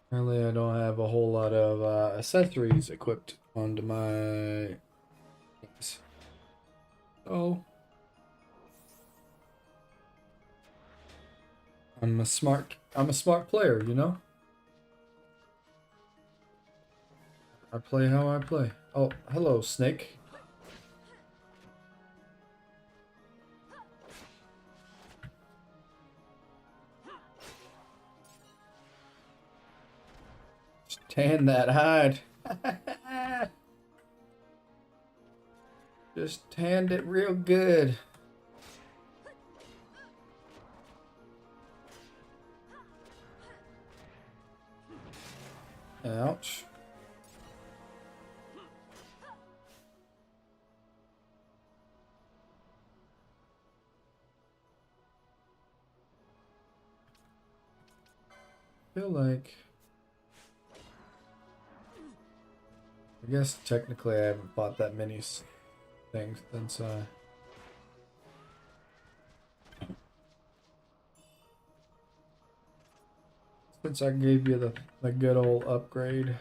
Apparently I don't have a whole lot of accessories equipped onto my things. Oh. I'm a smart player, you know? I play how I play. Oh, hello, snake. Tan that hide. Just tanned it real good. Ouch. I feel like... I guess technically I haven't bought that many things since I gave you the good old upgrade.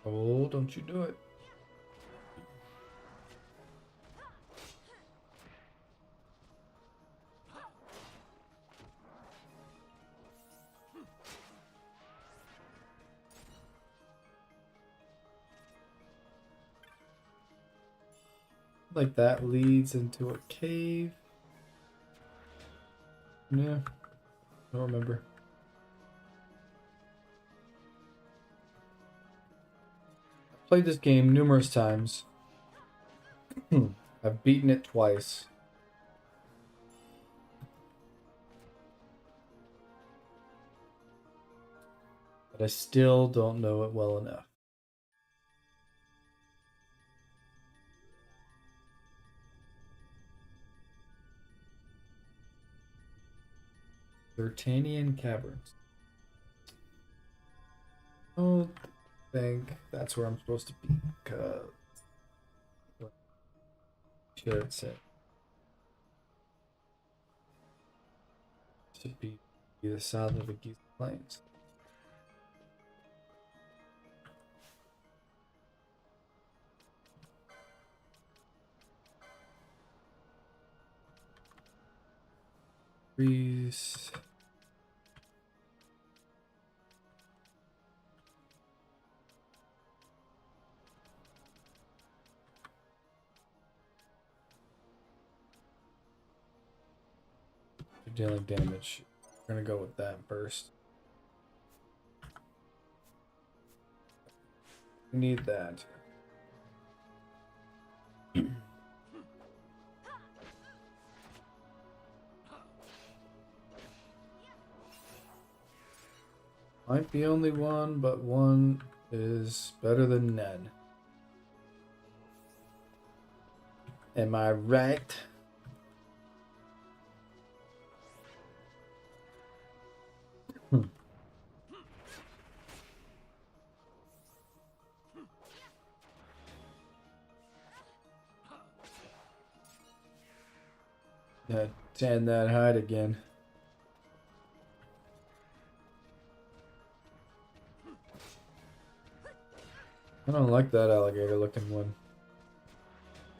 Oh, don't you do it. Like that leads into a cave. Yeah, I don't remember. I've played this game numerous times. I've beaten it twice. But I still don't know it well enough. Thirtanian Caverns. Oh, I think that's where I'm supposed to be. Cause what should it say? Should be the south of the Ghis Plains. Trees. Dealing damage. We're gonna go with that first. We need that. Might be only one, but one is better than none. Am I right? Yeah, tan that hide again. I don't like that alligator looking one.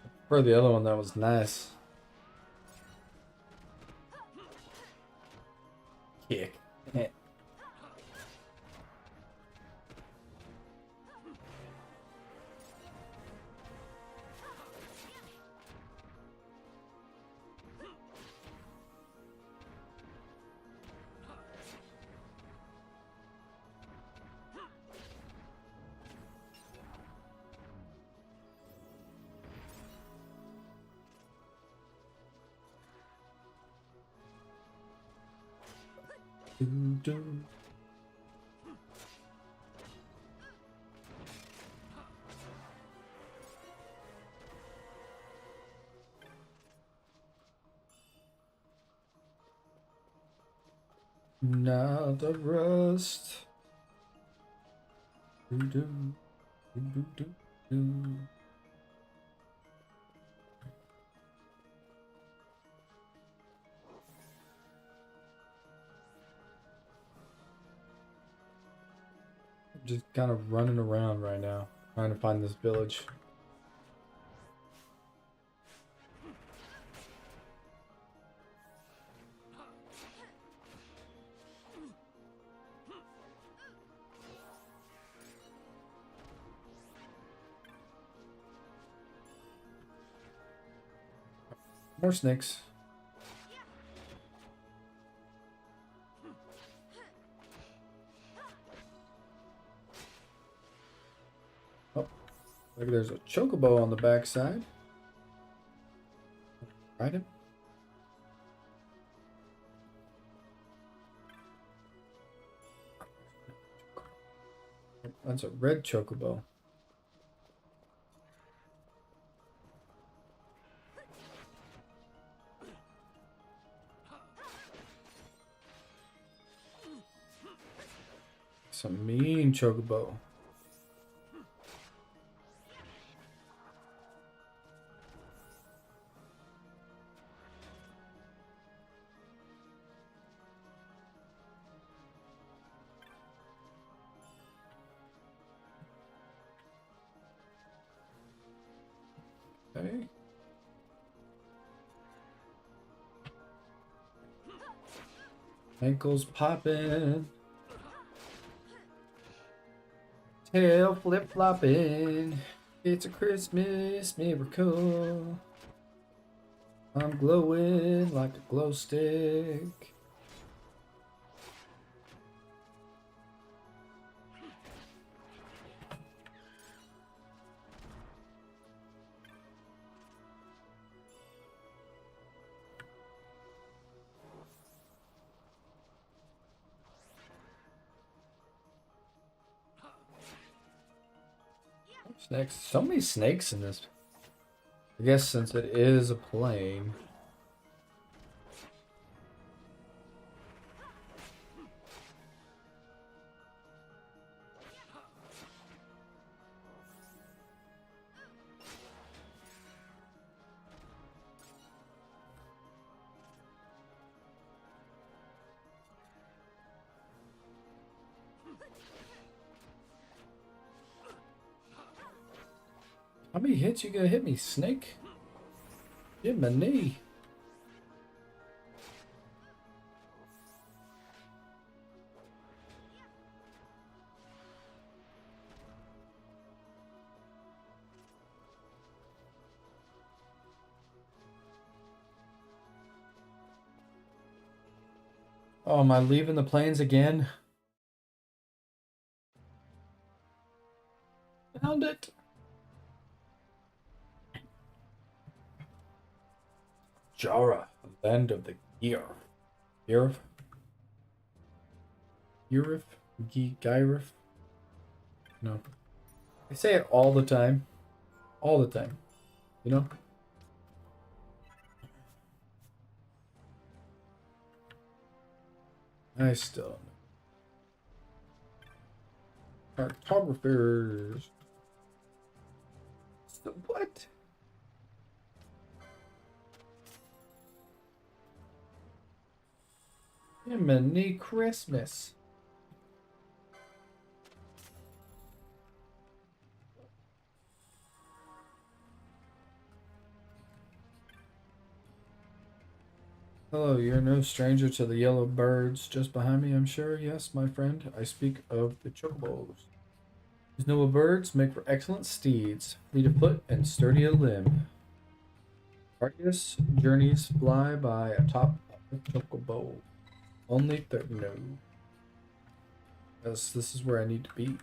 I prefer the other one that was nice. Kick. Now the rust. Just kind of running around right now, trying to find this village. More snakes. Oh, look, there's a chocobo on the backside. Ride him. That's a red chocobo. Some mean chocobo. Okay. Ankles popping. Tail flip flopping. It's a Christmas miracle. I'm glowing like a glow stick. Snakes. So many snakes in this. I guess since it is a plane. How many hits you gonna hit me, snake? Hit my knee. Oh, am I leaving the plains again? Found it. Jara, land of the Gear. Urif? Gyriff? No. I say it all the time. All the time. You know? I still don't know. Cartographers. So what? Jiminy Christmas. Hello, you're no stranger to the yellow birds just behind me, I'm sure. Yes, my friend, I speak of the chocobos. These noble birds make for excellent steeds, fleet of foot and sturdy of limb. Arduous journeys fly by atop of the chocobo. Only 30 no. Yes, this is where I need to be.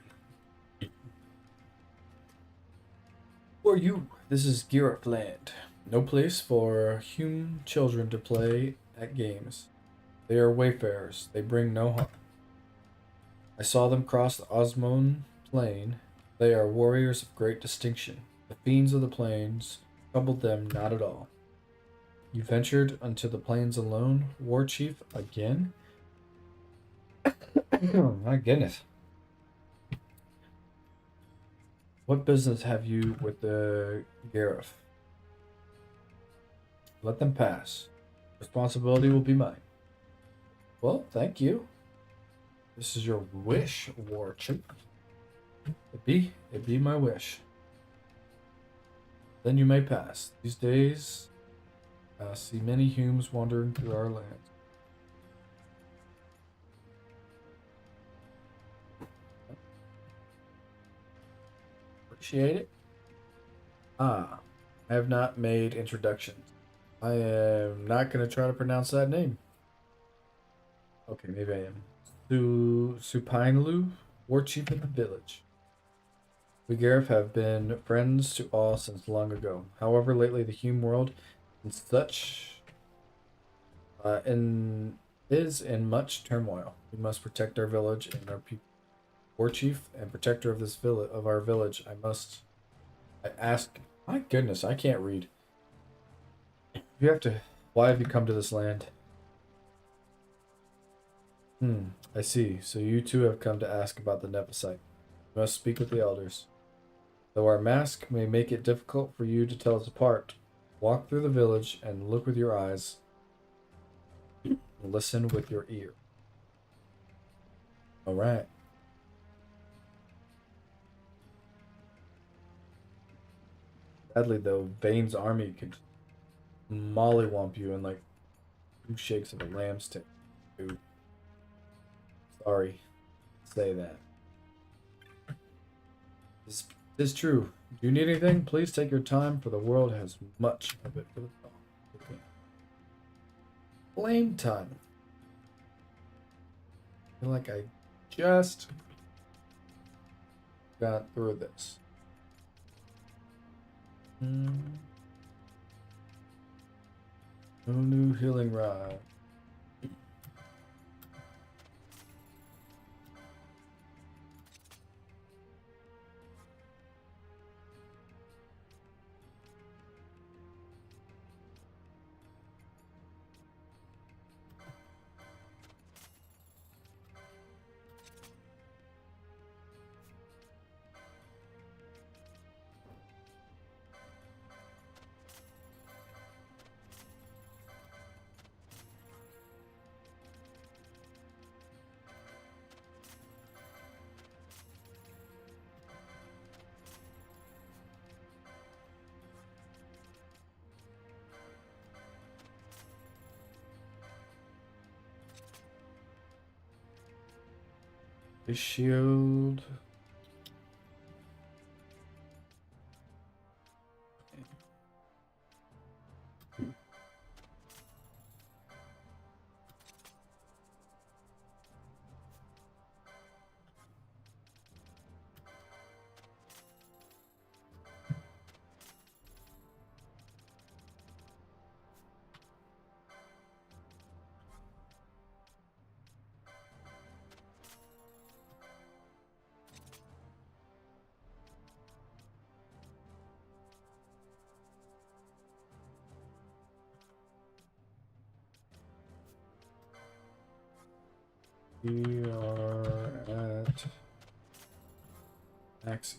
Who are you? This is Gyriff land. No place for human children to play at games. They are wayfarers. They bring no harm. I saw them cross the Osmone plain. They are warriors of great distinction. The fiends of the plains troubled them not at all. You ventured unto the plains alone, war chief, again? Oh, my goodness. What business have you with the Gyriff? Let them pass. Responsibility will be mine. Well, thank you. This is your wish, war chief. It be my wish. Then you may pass. These days, I see many humes wandering through our lands. Appreciate it. I have not made introductions. I am not going to try to pronounce that name. Okay, maybe I am. Supinelu, war chief of the village. We Gyriff have been friends to all since long ago. However, lately the Hume world is in much turmoil. We must protect our village and our people. War chief and protector of this village, of our village, I ask. My goodness, I can't read. You have to. Why have you come to this land? I see. So you too have come to ask about the nethicite. You must speak with the elders. Though our mask may make it difficult for you to tell us apart, walk through the village and look with your eyes. Listen with your ear. All right. Sadly, though, Vane's army could mollywomp you in like 2 shakes of a lamb's tail. Dude. Sorry to say that. This is true. Do you need anything? Please take your time, for the world has much of it for the thought. Okay. Flame time. I feel like I just got through this. No new healing rod. A shield. We are at XII.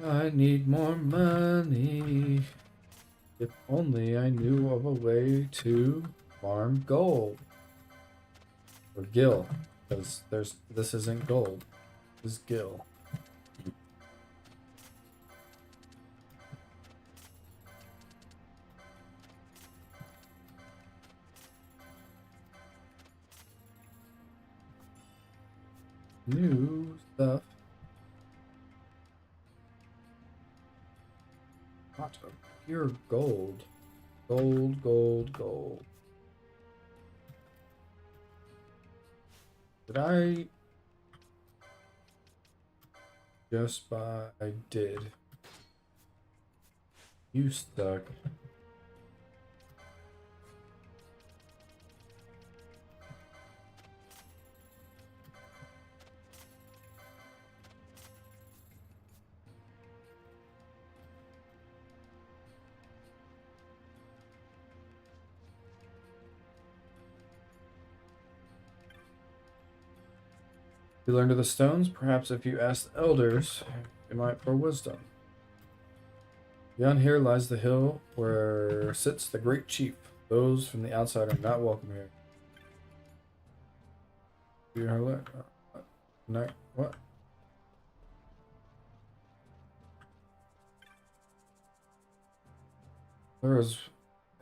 I need more money. If only I knew of a way to farm gold. Or gil. Because this isn't gold. This is gil. New stuff. Not of pure gold. Gold, gold, gold. Did I just buy? I did. You stuck. You learned of the stones? Perhaps if you ask the elders, you might for wisdom. Beyond here lies the hill where sits the great chief. Those from the outside are not welcome here. You heard that? What? There is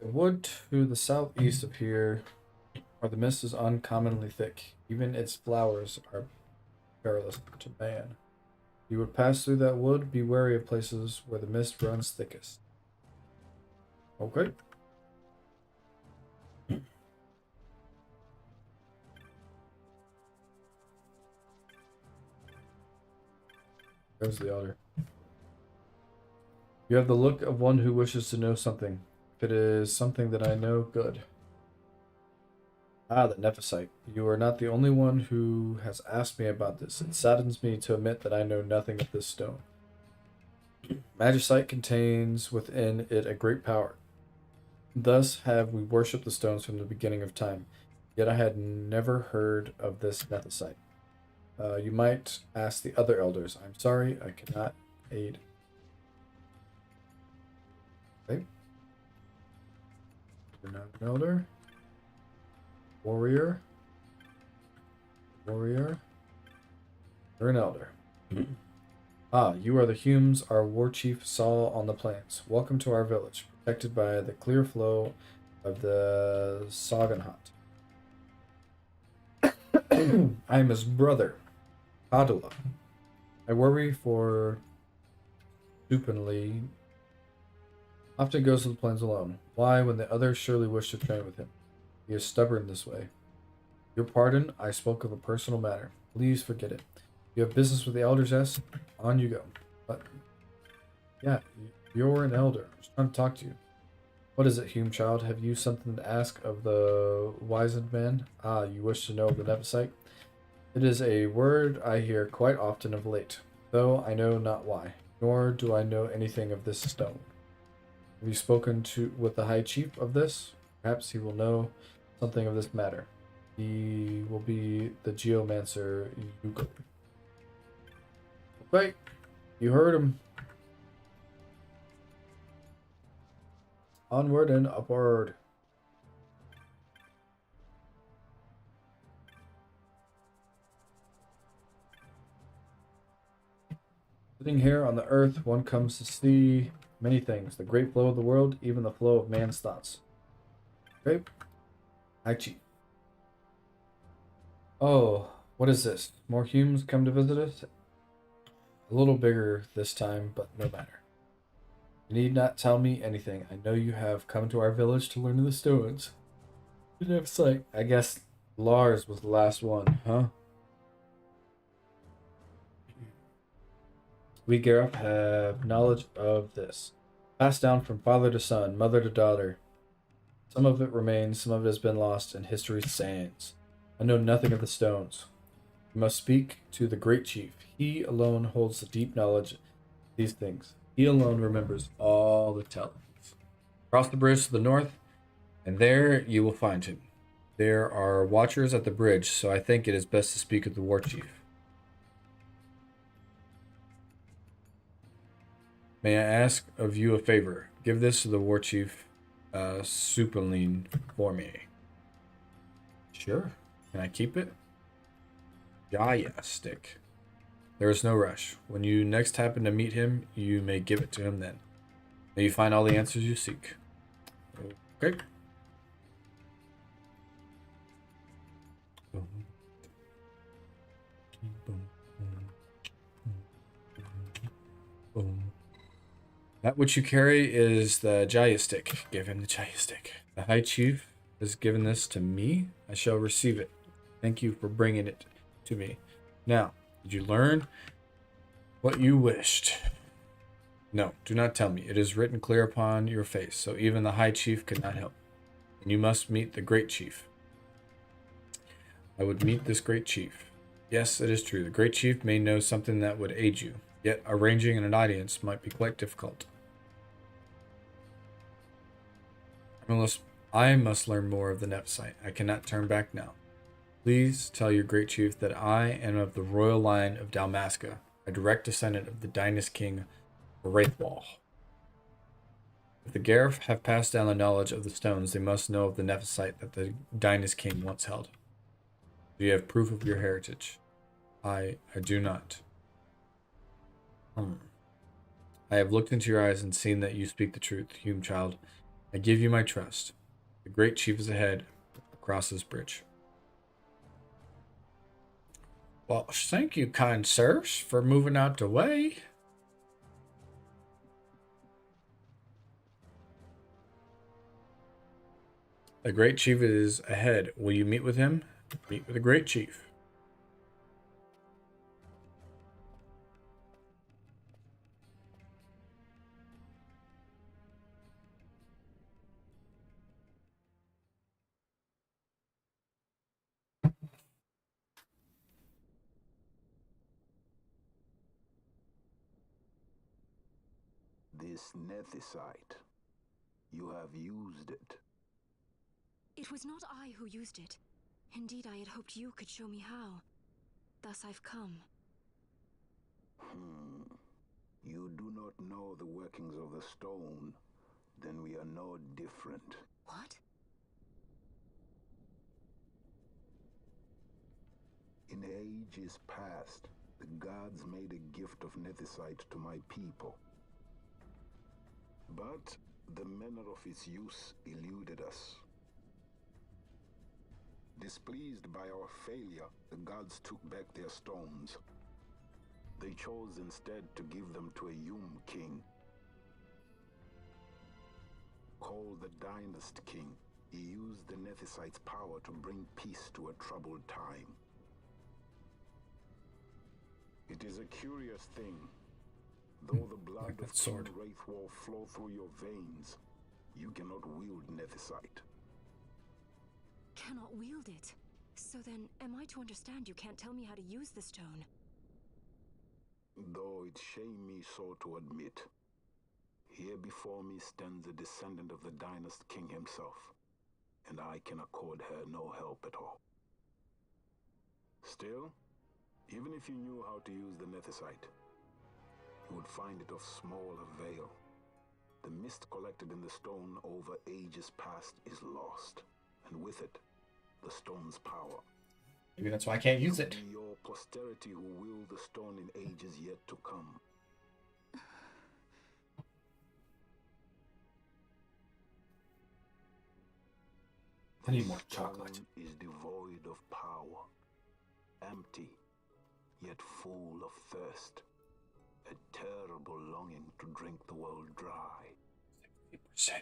a wood to the southeast of here, where the mist is uncommonly thick. Even its flowers are perilous to man. You would pass through that wood, be wary of places where the mist runs thickest. Okay. There's the elder. You have the look of one who wishes to know something. If it is something that I know, good. Ah, the nethicite. You are not the only one who has asked me about this. It saddens me to admit that I know nothing of this stone. Magicite contains within it a great power. Thus have we worshipped the stones from the beginning of time. Yet I had never heard of this nethicite. You might ask the other elders. I'm sorry, I cannot aid. Okay. You're not an elder. Warrior. You're an elder. Ah, you are the Humes our war chief saw on the plains. Welcome to our village, protected by the clear flow of the Saganhat. I am his brother, Adula. I worry for Dupenly. Often goes to the plains alone. Why, when the others surely wish to train with him? He is stubborn this way. Your pardon, I spoke of a personal matter. Please forget it. You have business with the elders, yes? On you go. But, yeah, you're an elder. I'm just trying to talk to you. What is it, Hume child? Have you something to ask of the wizened man? Ah, you wish to know of the nethicite? It is a word I hear quite often of late, though I know not why, nor do I know anything of this stone. Have you spoken with the high chief of this? Perhaps he will know something of this matter. He will be the geomancer Yugo. Okay, you heard him. Onward and upward. Sitting here on the earth, one comes to see many things. The great flow of the world, even the flow of man's thoughts. Okay. Aichi. Oh, what is this? More Humes come to visit us? A little bigger this time, but no matter. You need not tell me anything. I know you have come to our village to learn of the stones. It's like, I guess Lars was the last one, huh? We Gareth have knowledge of this. Passed down from father to son, mother to daughter. Some of it remains, some of it has been lost in history's sands. I know nothing of the stones. You must speak to the great chief. He alone holds the deep knowledge of these things. He alone remembers all the tellings. Cross the bridge to the north, and there you will find him. There are watchers at the bridge, so I think it is best to speak with the war chief. May I ask of you a favor? Give this to the war chief, Superline, for me. Sure. Can I keep it? Jaya stick. There is no rush. When you next happen to meet him, you may give it to him then. May you find all the answers you seek. Okay. That which you carry is the Jaya stick. Give him the Jaya stick. The High Chief has given this to me. I shall receive it. Thank you for bringing it to me. Now, did you learn what you wished? No, do not tell me. It is written clear upon your face, so even the High Chief could not help. And you must meet the Great Chief. I would meet this Great Chief. Yes, it is true. The Great Chief may know something that would aid you, yet arranging an audience might be quite difficult. I must learn more of the nethicite. I cannot turn back now. Please tell your Great Chief that I am of the royal line of Dalmasca, a direct descendant of the dynast king Wraithwall. If the Garif have passed down the knowledge of the stones, they must know of the nethicite that the dynast king once held. Do you have proof of your heritage? I do not. I have looked into your eyes and seen that you speak the truth, human child. I give you my trust. The Great Chief is ahead, across this bridge. Well, thank you, kind sirs, for moving out the way. The Great Chief is ahead. Will you meet with him? Meet with the Great Chief. This nethicite. You have used it. It was not I who used it. Indeed, I had hoped you could show me how. Thus I've come. You do not know the workings of the stone. Then we are no different. What? In ages past, the gods made a gift of nethicite to my people. But the manner of its use eluded us. Displeased by our failure, the gods took back their stones. They chose instead to give them to a Yum king. Called the Dynast King, he used the nethicite's power to bring peace to a troubled time. It is a curious thing. Though the blood of King Wraithwall flow through your veins, you cannot wield nethicite. Cannot wield it? So then, am I to understand you can't tell me how to use the stone? Though it shame me so to admit, here before me stands a descendant of the Dynast King himself, and I can accord her no help at all. Still, even if you knew how to use the nethicite, you would find it of small avail. The mist collected in the stone over ages past is lost, and with it, the stone's power. Maybe that's why I can't use it. It will be your posterity who wield the stone in ages yet to come. I need more chocolate. The stone is devoid of power, empty, yet full of thirst. A terrible longing to drink the world dry. 60%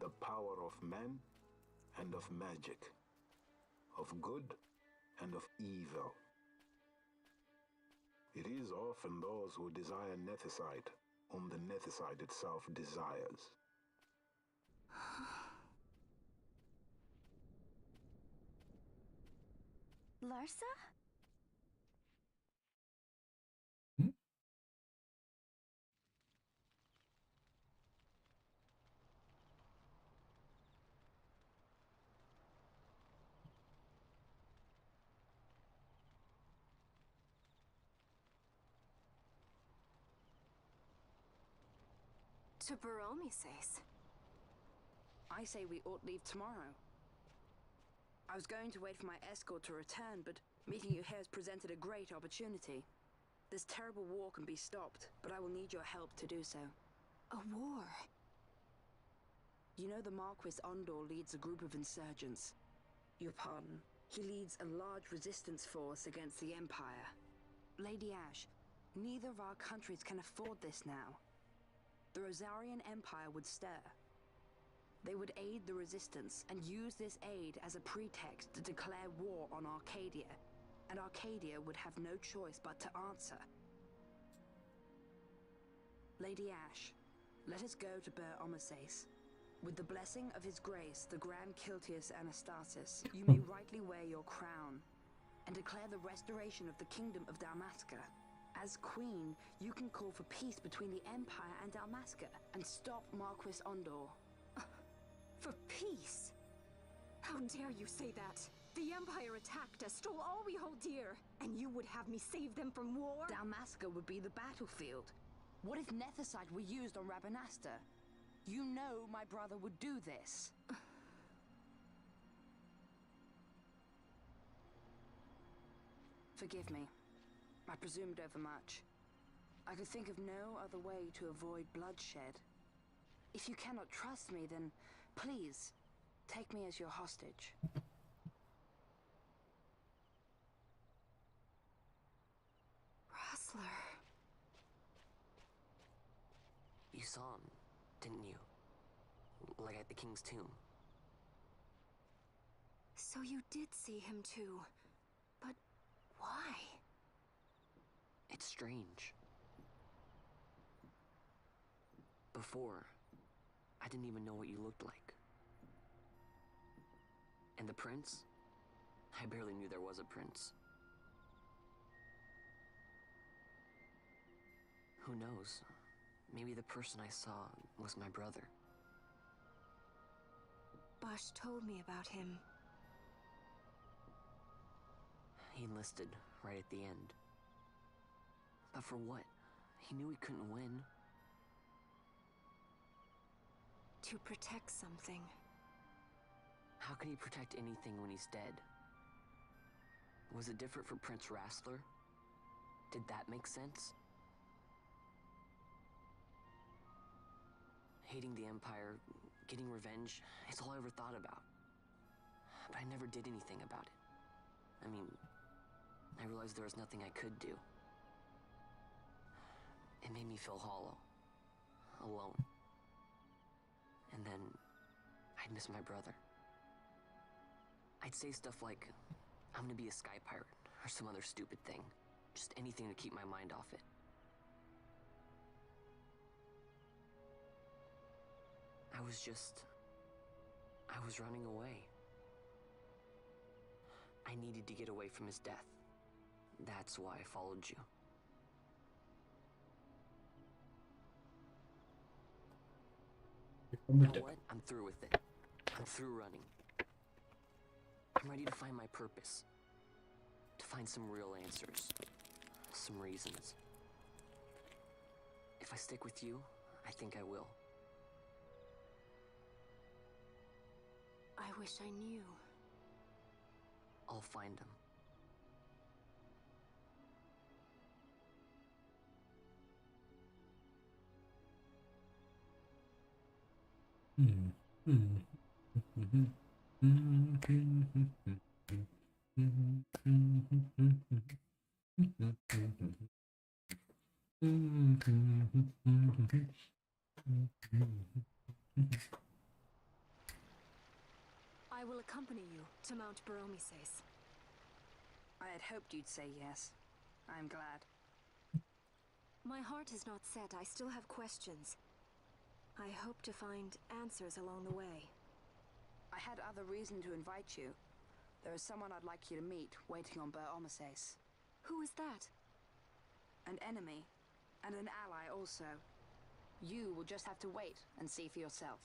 the power of men and of magic, of good and of evil. It is often those who desire nethicite whom the nethicite itself desires. Larsa? To Baromi says. I say we ought leave tomorrow. I was going to wait for my escort to return, but meeting you here has presented a great opportunity. This terrible war can be stopped, but I will need your help to do so. A war? You know the Marquis Ondor leads a group of insurgents. Your pardon. He leads a large resistance force against the Empire. Lady Ashe, neither of our countries can afford this now. The Rosarian Empire would stir. They would aid the resistance and use this aid as a pretext to declare war on Arcadia, and Arcadia would have no choice but to answer. Lady Ashe, let us go to Ber Omasace. With the blessing of his grace, the Grand Kiltius Anastasis, you may rightly wear your crown and declare the restoration of the Kingdom of Dalmasca. As Queen, you can call for peace between the Empire and Dalmasca and stop Marquis Ondor. For peace? How dare you say that? The Empire attacked us, stole all we hold dear, and you would have me save them from war? Dalmasca would be the battlefield. What if nethicite were used on Rabanasta? You know my brother would do this. Forgive me. I presumed overmuch. I could think of no other way to avoid bloodshed. If you cannot trust me, then please, take me as your hostage. Vossler. You saw him, didn't you? Like at the King's tomb. So you did see him too. But why? It's strange. Before, I didn't even know what you looked like. And the prince? I barely knew there was a prince. Who knows? Maybe the person I saw was my brother. Basch told me about him. He enlisted right at the end. But for what? He knew he couldn't win. To protect something. How can he protect anything when he's dead? Was it different for Prince Rassler? Did that make sense? Hating the Empire, getting revenge, it's all I ever thought about. But I never did anything about it. I mean, I realized there was nothing I could do. It made me feel hollow, alone. And then, I'd miss my brother. I'd say stuff like, I'm gonna be a sky pirate, or some other stupid thing. Just anything to keep my mind off it. I was running away. I needed to get away from his death. That's why I followed you. You know what? I'm through with it. I'm through running. I'm ready to find my purpose. To find some real answers. Some reasons. If I stick with you, I think I will. I wish I knew. I'll find him. I will accompany you to Mount Baromises. I had hoped you'd say yes. I'm glad. My heart is not set. I still have questions. I hope to find answers along the way. I had other reason to invite you. There is someone I'd like you to meet, waiting on Bur Omises. Who is that? An enemy, and an ally also. You will just have to wait and see for yourself.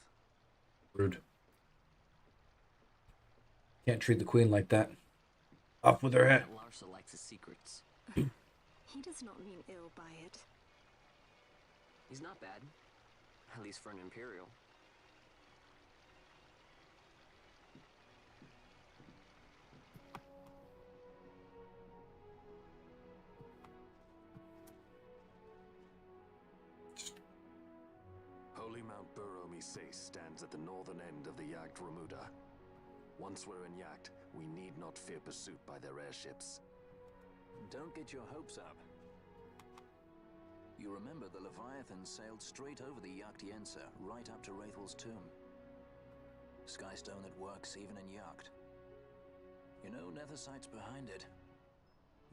Rude. Can't treat the queen like that. Off with her head. Larsa likes his secrets. He does not mean ill by it. He's not bad. At least for an Imperial. Holy Mount Bur Omises stands at the northern end of the Yacht Remuda. Once we're in Yacht, we need not fear pursuit by their airships. Don't get your hopes up. You remember the Leviathan sailed straight over the Yacht right up to Wraithel's tomb. Skystone that works even in Yacht. You know, nethicite's behind it.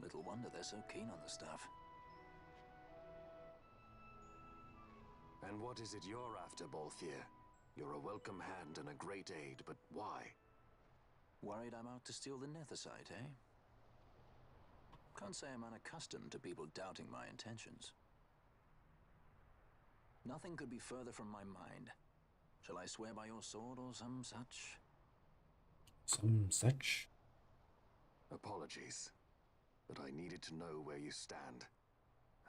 Little wonder they're so keen on the stuff. And what is it you're after, Balthier? You're a welcome hand and a great aid, but why? Worried I'm out to steal the nethicite, eh? Can't say I'm unaccustomed to people doubting my intentions. Nothing could be further from my mind. Shall I swear by your sword or some such? Some such? Apologies, but I needed to know where you stand.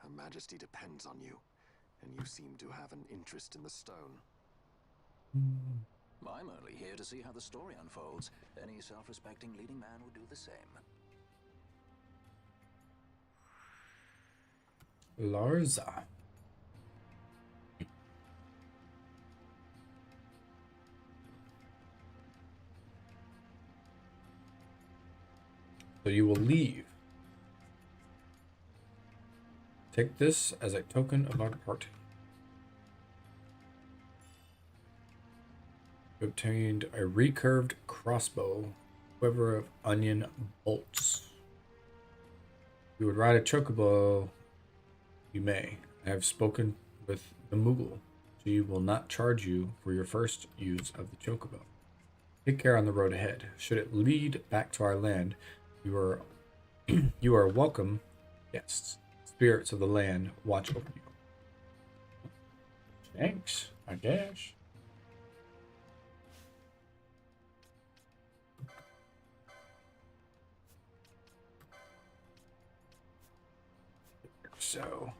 Her Majesty depends on you, and you seem to have an interest in the stone. I'm only here to see how the story unfolds. Any self-respecting leading man would do the same. Larsa. So you will leave. Take this as a token of our departure. You obtained a recurved crossbow, quiver of onion bolts. If you would ride a chocobo, you may. I have spoken with the Mughal, so you will not charge you for your first use of the chocobo. Take care on the road ahead. Should it lead back to our land, you are welcome guests. Spirits of the land watch over you. Thanks, I guess. So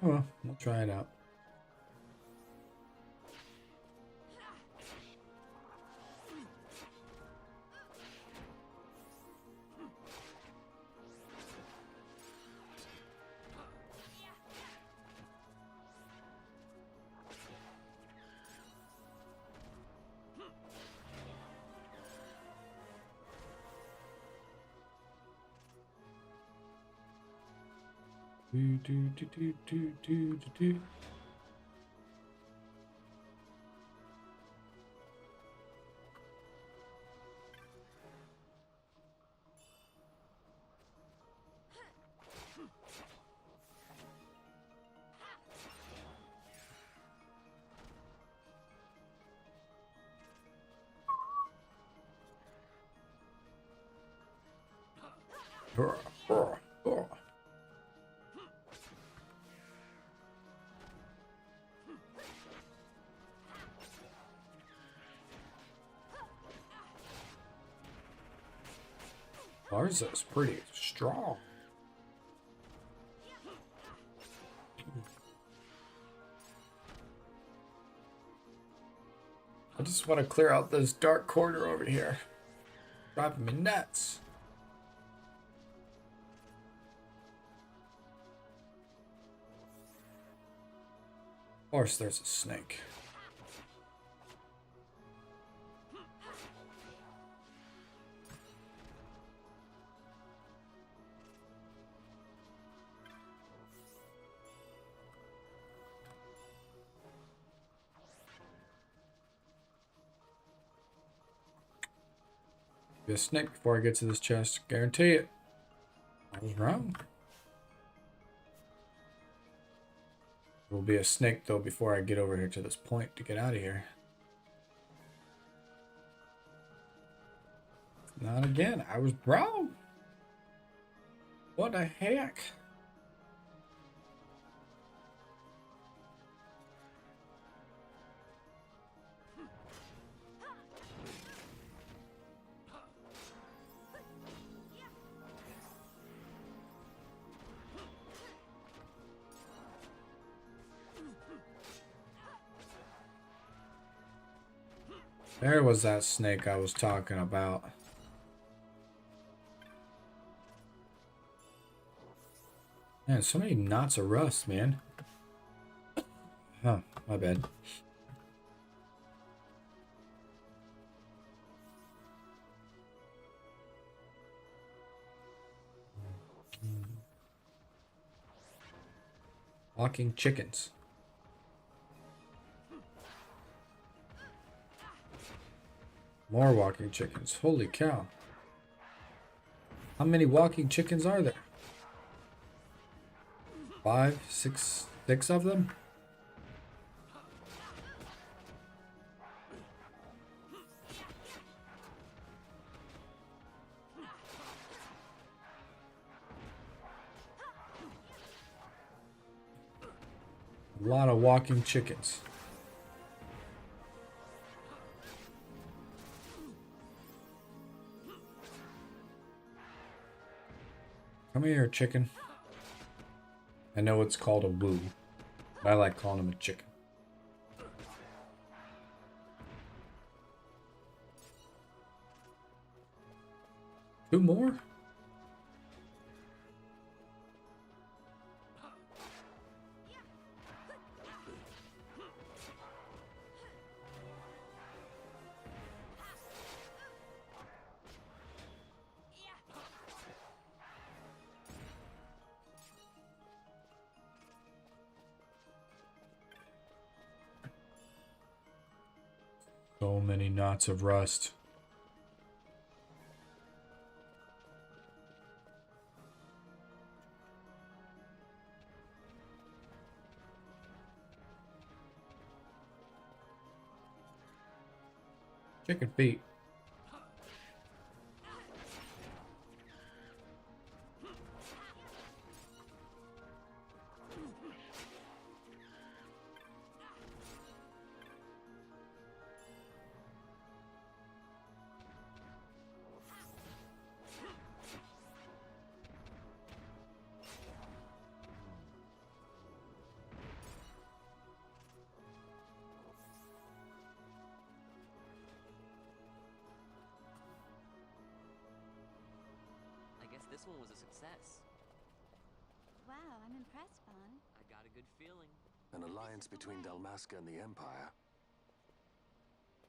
oh well, we'll try it out. Do. Larsa's pretty strong. I just want to clear out this dark corner over here. Driving me nuts. Of course, there's a snake. Be a snake before I get to this chest. Guarantee it. I was wrong. There will be a snake though before I get over here to this point to get out of here. Not again. I was wrong. What the heck? There was that snake I was talking about. Man, so many knots of rust, man. Oh, my bad. Walking chickens. More walking chickens. Holy cow. How many walking chickens are there? 5, 6 of them? A lot of walking chickens. Come here, chicken. I know it's called a woo, but I like calling him a chicken. Two more? So many knots of rust. Chicken feet. This one was a success. Wow, I'm impressed, Vaughn. I got a good feeling. An alliance between Dalmasca and the Empire.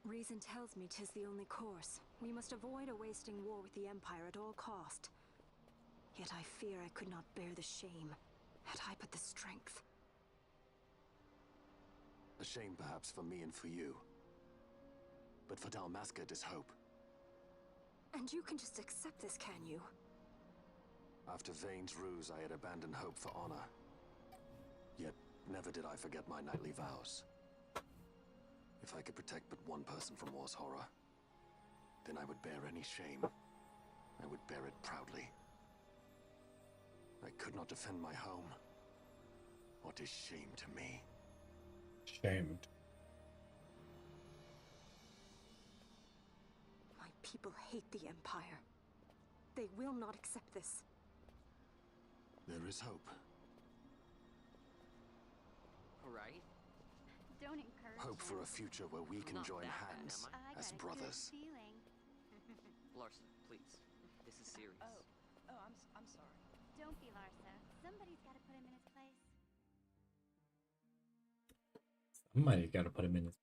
Reason tells me 'tis the only course. We must avoid a wasting war with the Empire at all cost. Yet I fear I could not bear the shame, had I but the strength. A shame perhaps for me and for you. But for Dalmasca, 'tis hope. And you can just accept this, can you? After Vane's ruse, I had abandoned hope for honor. Yet, never did I forget my knightly vows. If I could protect but one person from war's horror, then I would bear any shame. I would bear it proudly. I could not defend my home. What is shame to me? Shamed. My people hate the Empire. They will not accept this. There is hope. All right. Don't encourage Hope for a future where we can join hands as brothers. Larsa, please. This is serious. I'm sorry. Don't be Larsa. Somebody's got to put him in his place. Somebody got to put him in his.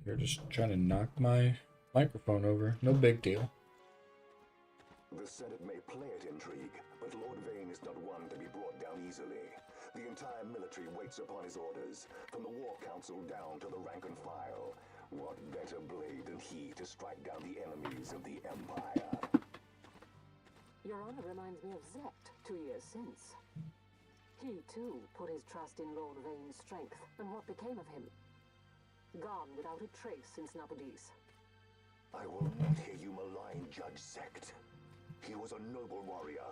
You're just trying to knock my microphone over. No big deal. The Senate may play at intrigue, but Lord Vane is not one to be brought down easily. The entire military waits upon his orders, from the War Council down to the rank and file. What better blade than he to strike down the enemies of the Empire? Your Honor reminds me of Zect 2 years since. He, too, put his trust in Lord Vane's strength, and what became of him? Gone without a trace since Nabudis. I will not hear you malign Judge Zect. He was a noble warrior.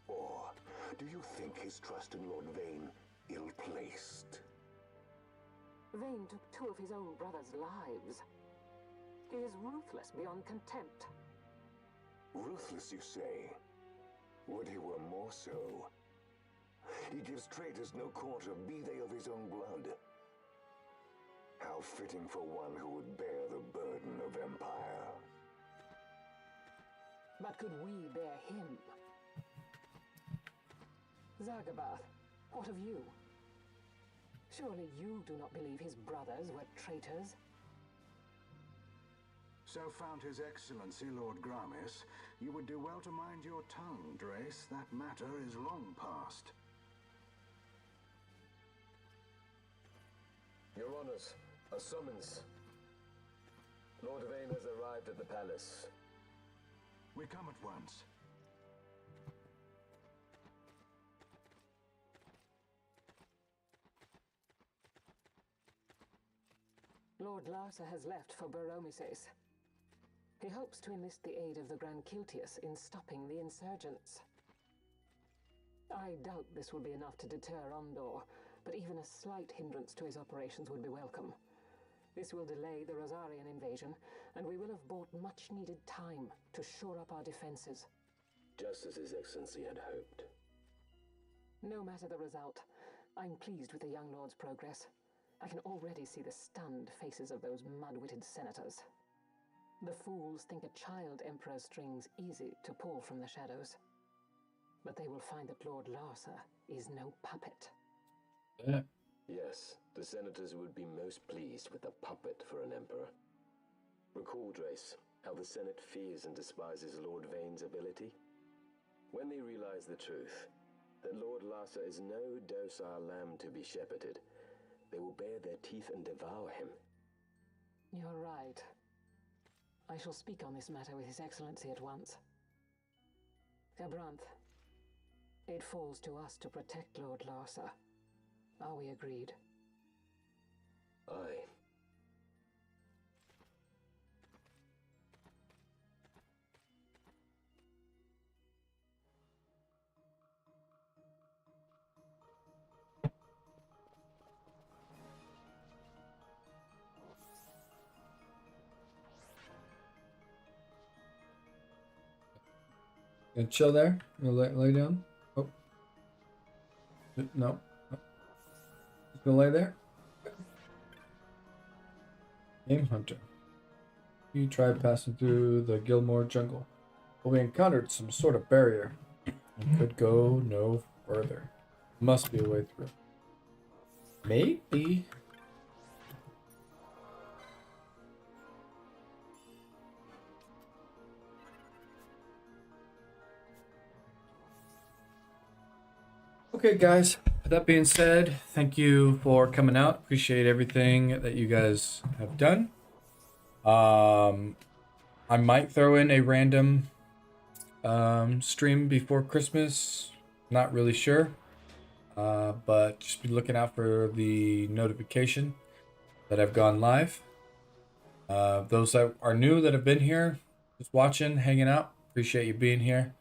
Or do you think his trust in Lord Vane ill-placed? Vane took 2 of his own brothers' lives. He is ruthless beyond contempt. Ruthless, you say? Would he were more so? He gives traitors no quarter, be they of his own blood. How fitting for one who would bear the burden of empire. But could we bear him? Zagabath, what of you? Surely you do not believe his brothers were traitors? So found His Excellency Lord Gramis, you would do well to mind your tongue, Drace. That matter is long past. Your Honors, a summons. Lord Vane has arrived at the palace. We come at once. Lord Larsa has left for Baromises. He hopes to enlist the aid of the Grand Kiltius in stopping the insurgents. I doubt this will be enough to deter Ondor, but even a slight hindrance to his operations would be welcome. This will delay the Rosarian invasion, and we will have bought much-needed time to shore up our defenses. Just as His Excellency had hoped. No matter the result, I'm pleased with the young lord's progress. I can already see the stunned faces of those mud-witted senators. The fools think a child emperor's strings easy to pull from the shadows. But they will find that Lord Larsa is no puppet. Yeah. Yes, the senators would be most pleased with a puppet for an emperor. Recall, Drace, how the Senate fears and despises Lord Vane's ability. When they realize the truth, that Lord Larsa is no docile lamb to be shepherded, they will bare their teeth and devour him. You're right. I shall speak on this matter with His Excellency at once. Gabranth, it falls to us to protect Lord Larsa. Are we agreed? Aye. Gonna chill there? Gonna lay down? Oh. No. Just gonna lay there? Game Hunter. You tried passing through the Gilmore jungle, but we encountered some sort of barrier and could go no further. Must be a way through. Maybe. Okay, guys, that being said, thank you for coming out. Appreciate everything that you guys have done. I might throw in a random stream before Christmas. Not really sure. But just be looking out for the notification that I've gone live. Those that are new that have been here, just watching, hanging out, appreciate you being here.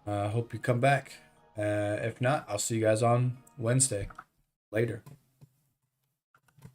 Hope you come back. If not, I'll see you guys on Wednesday. Later.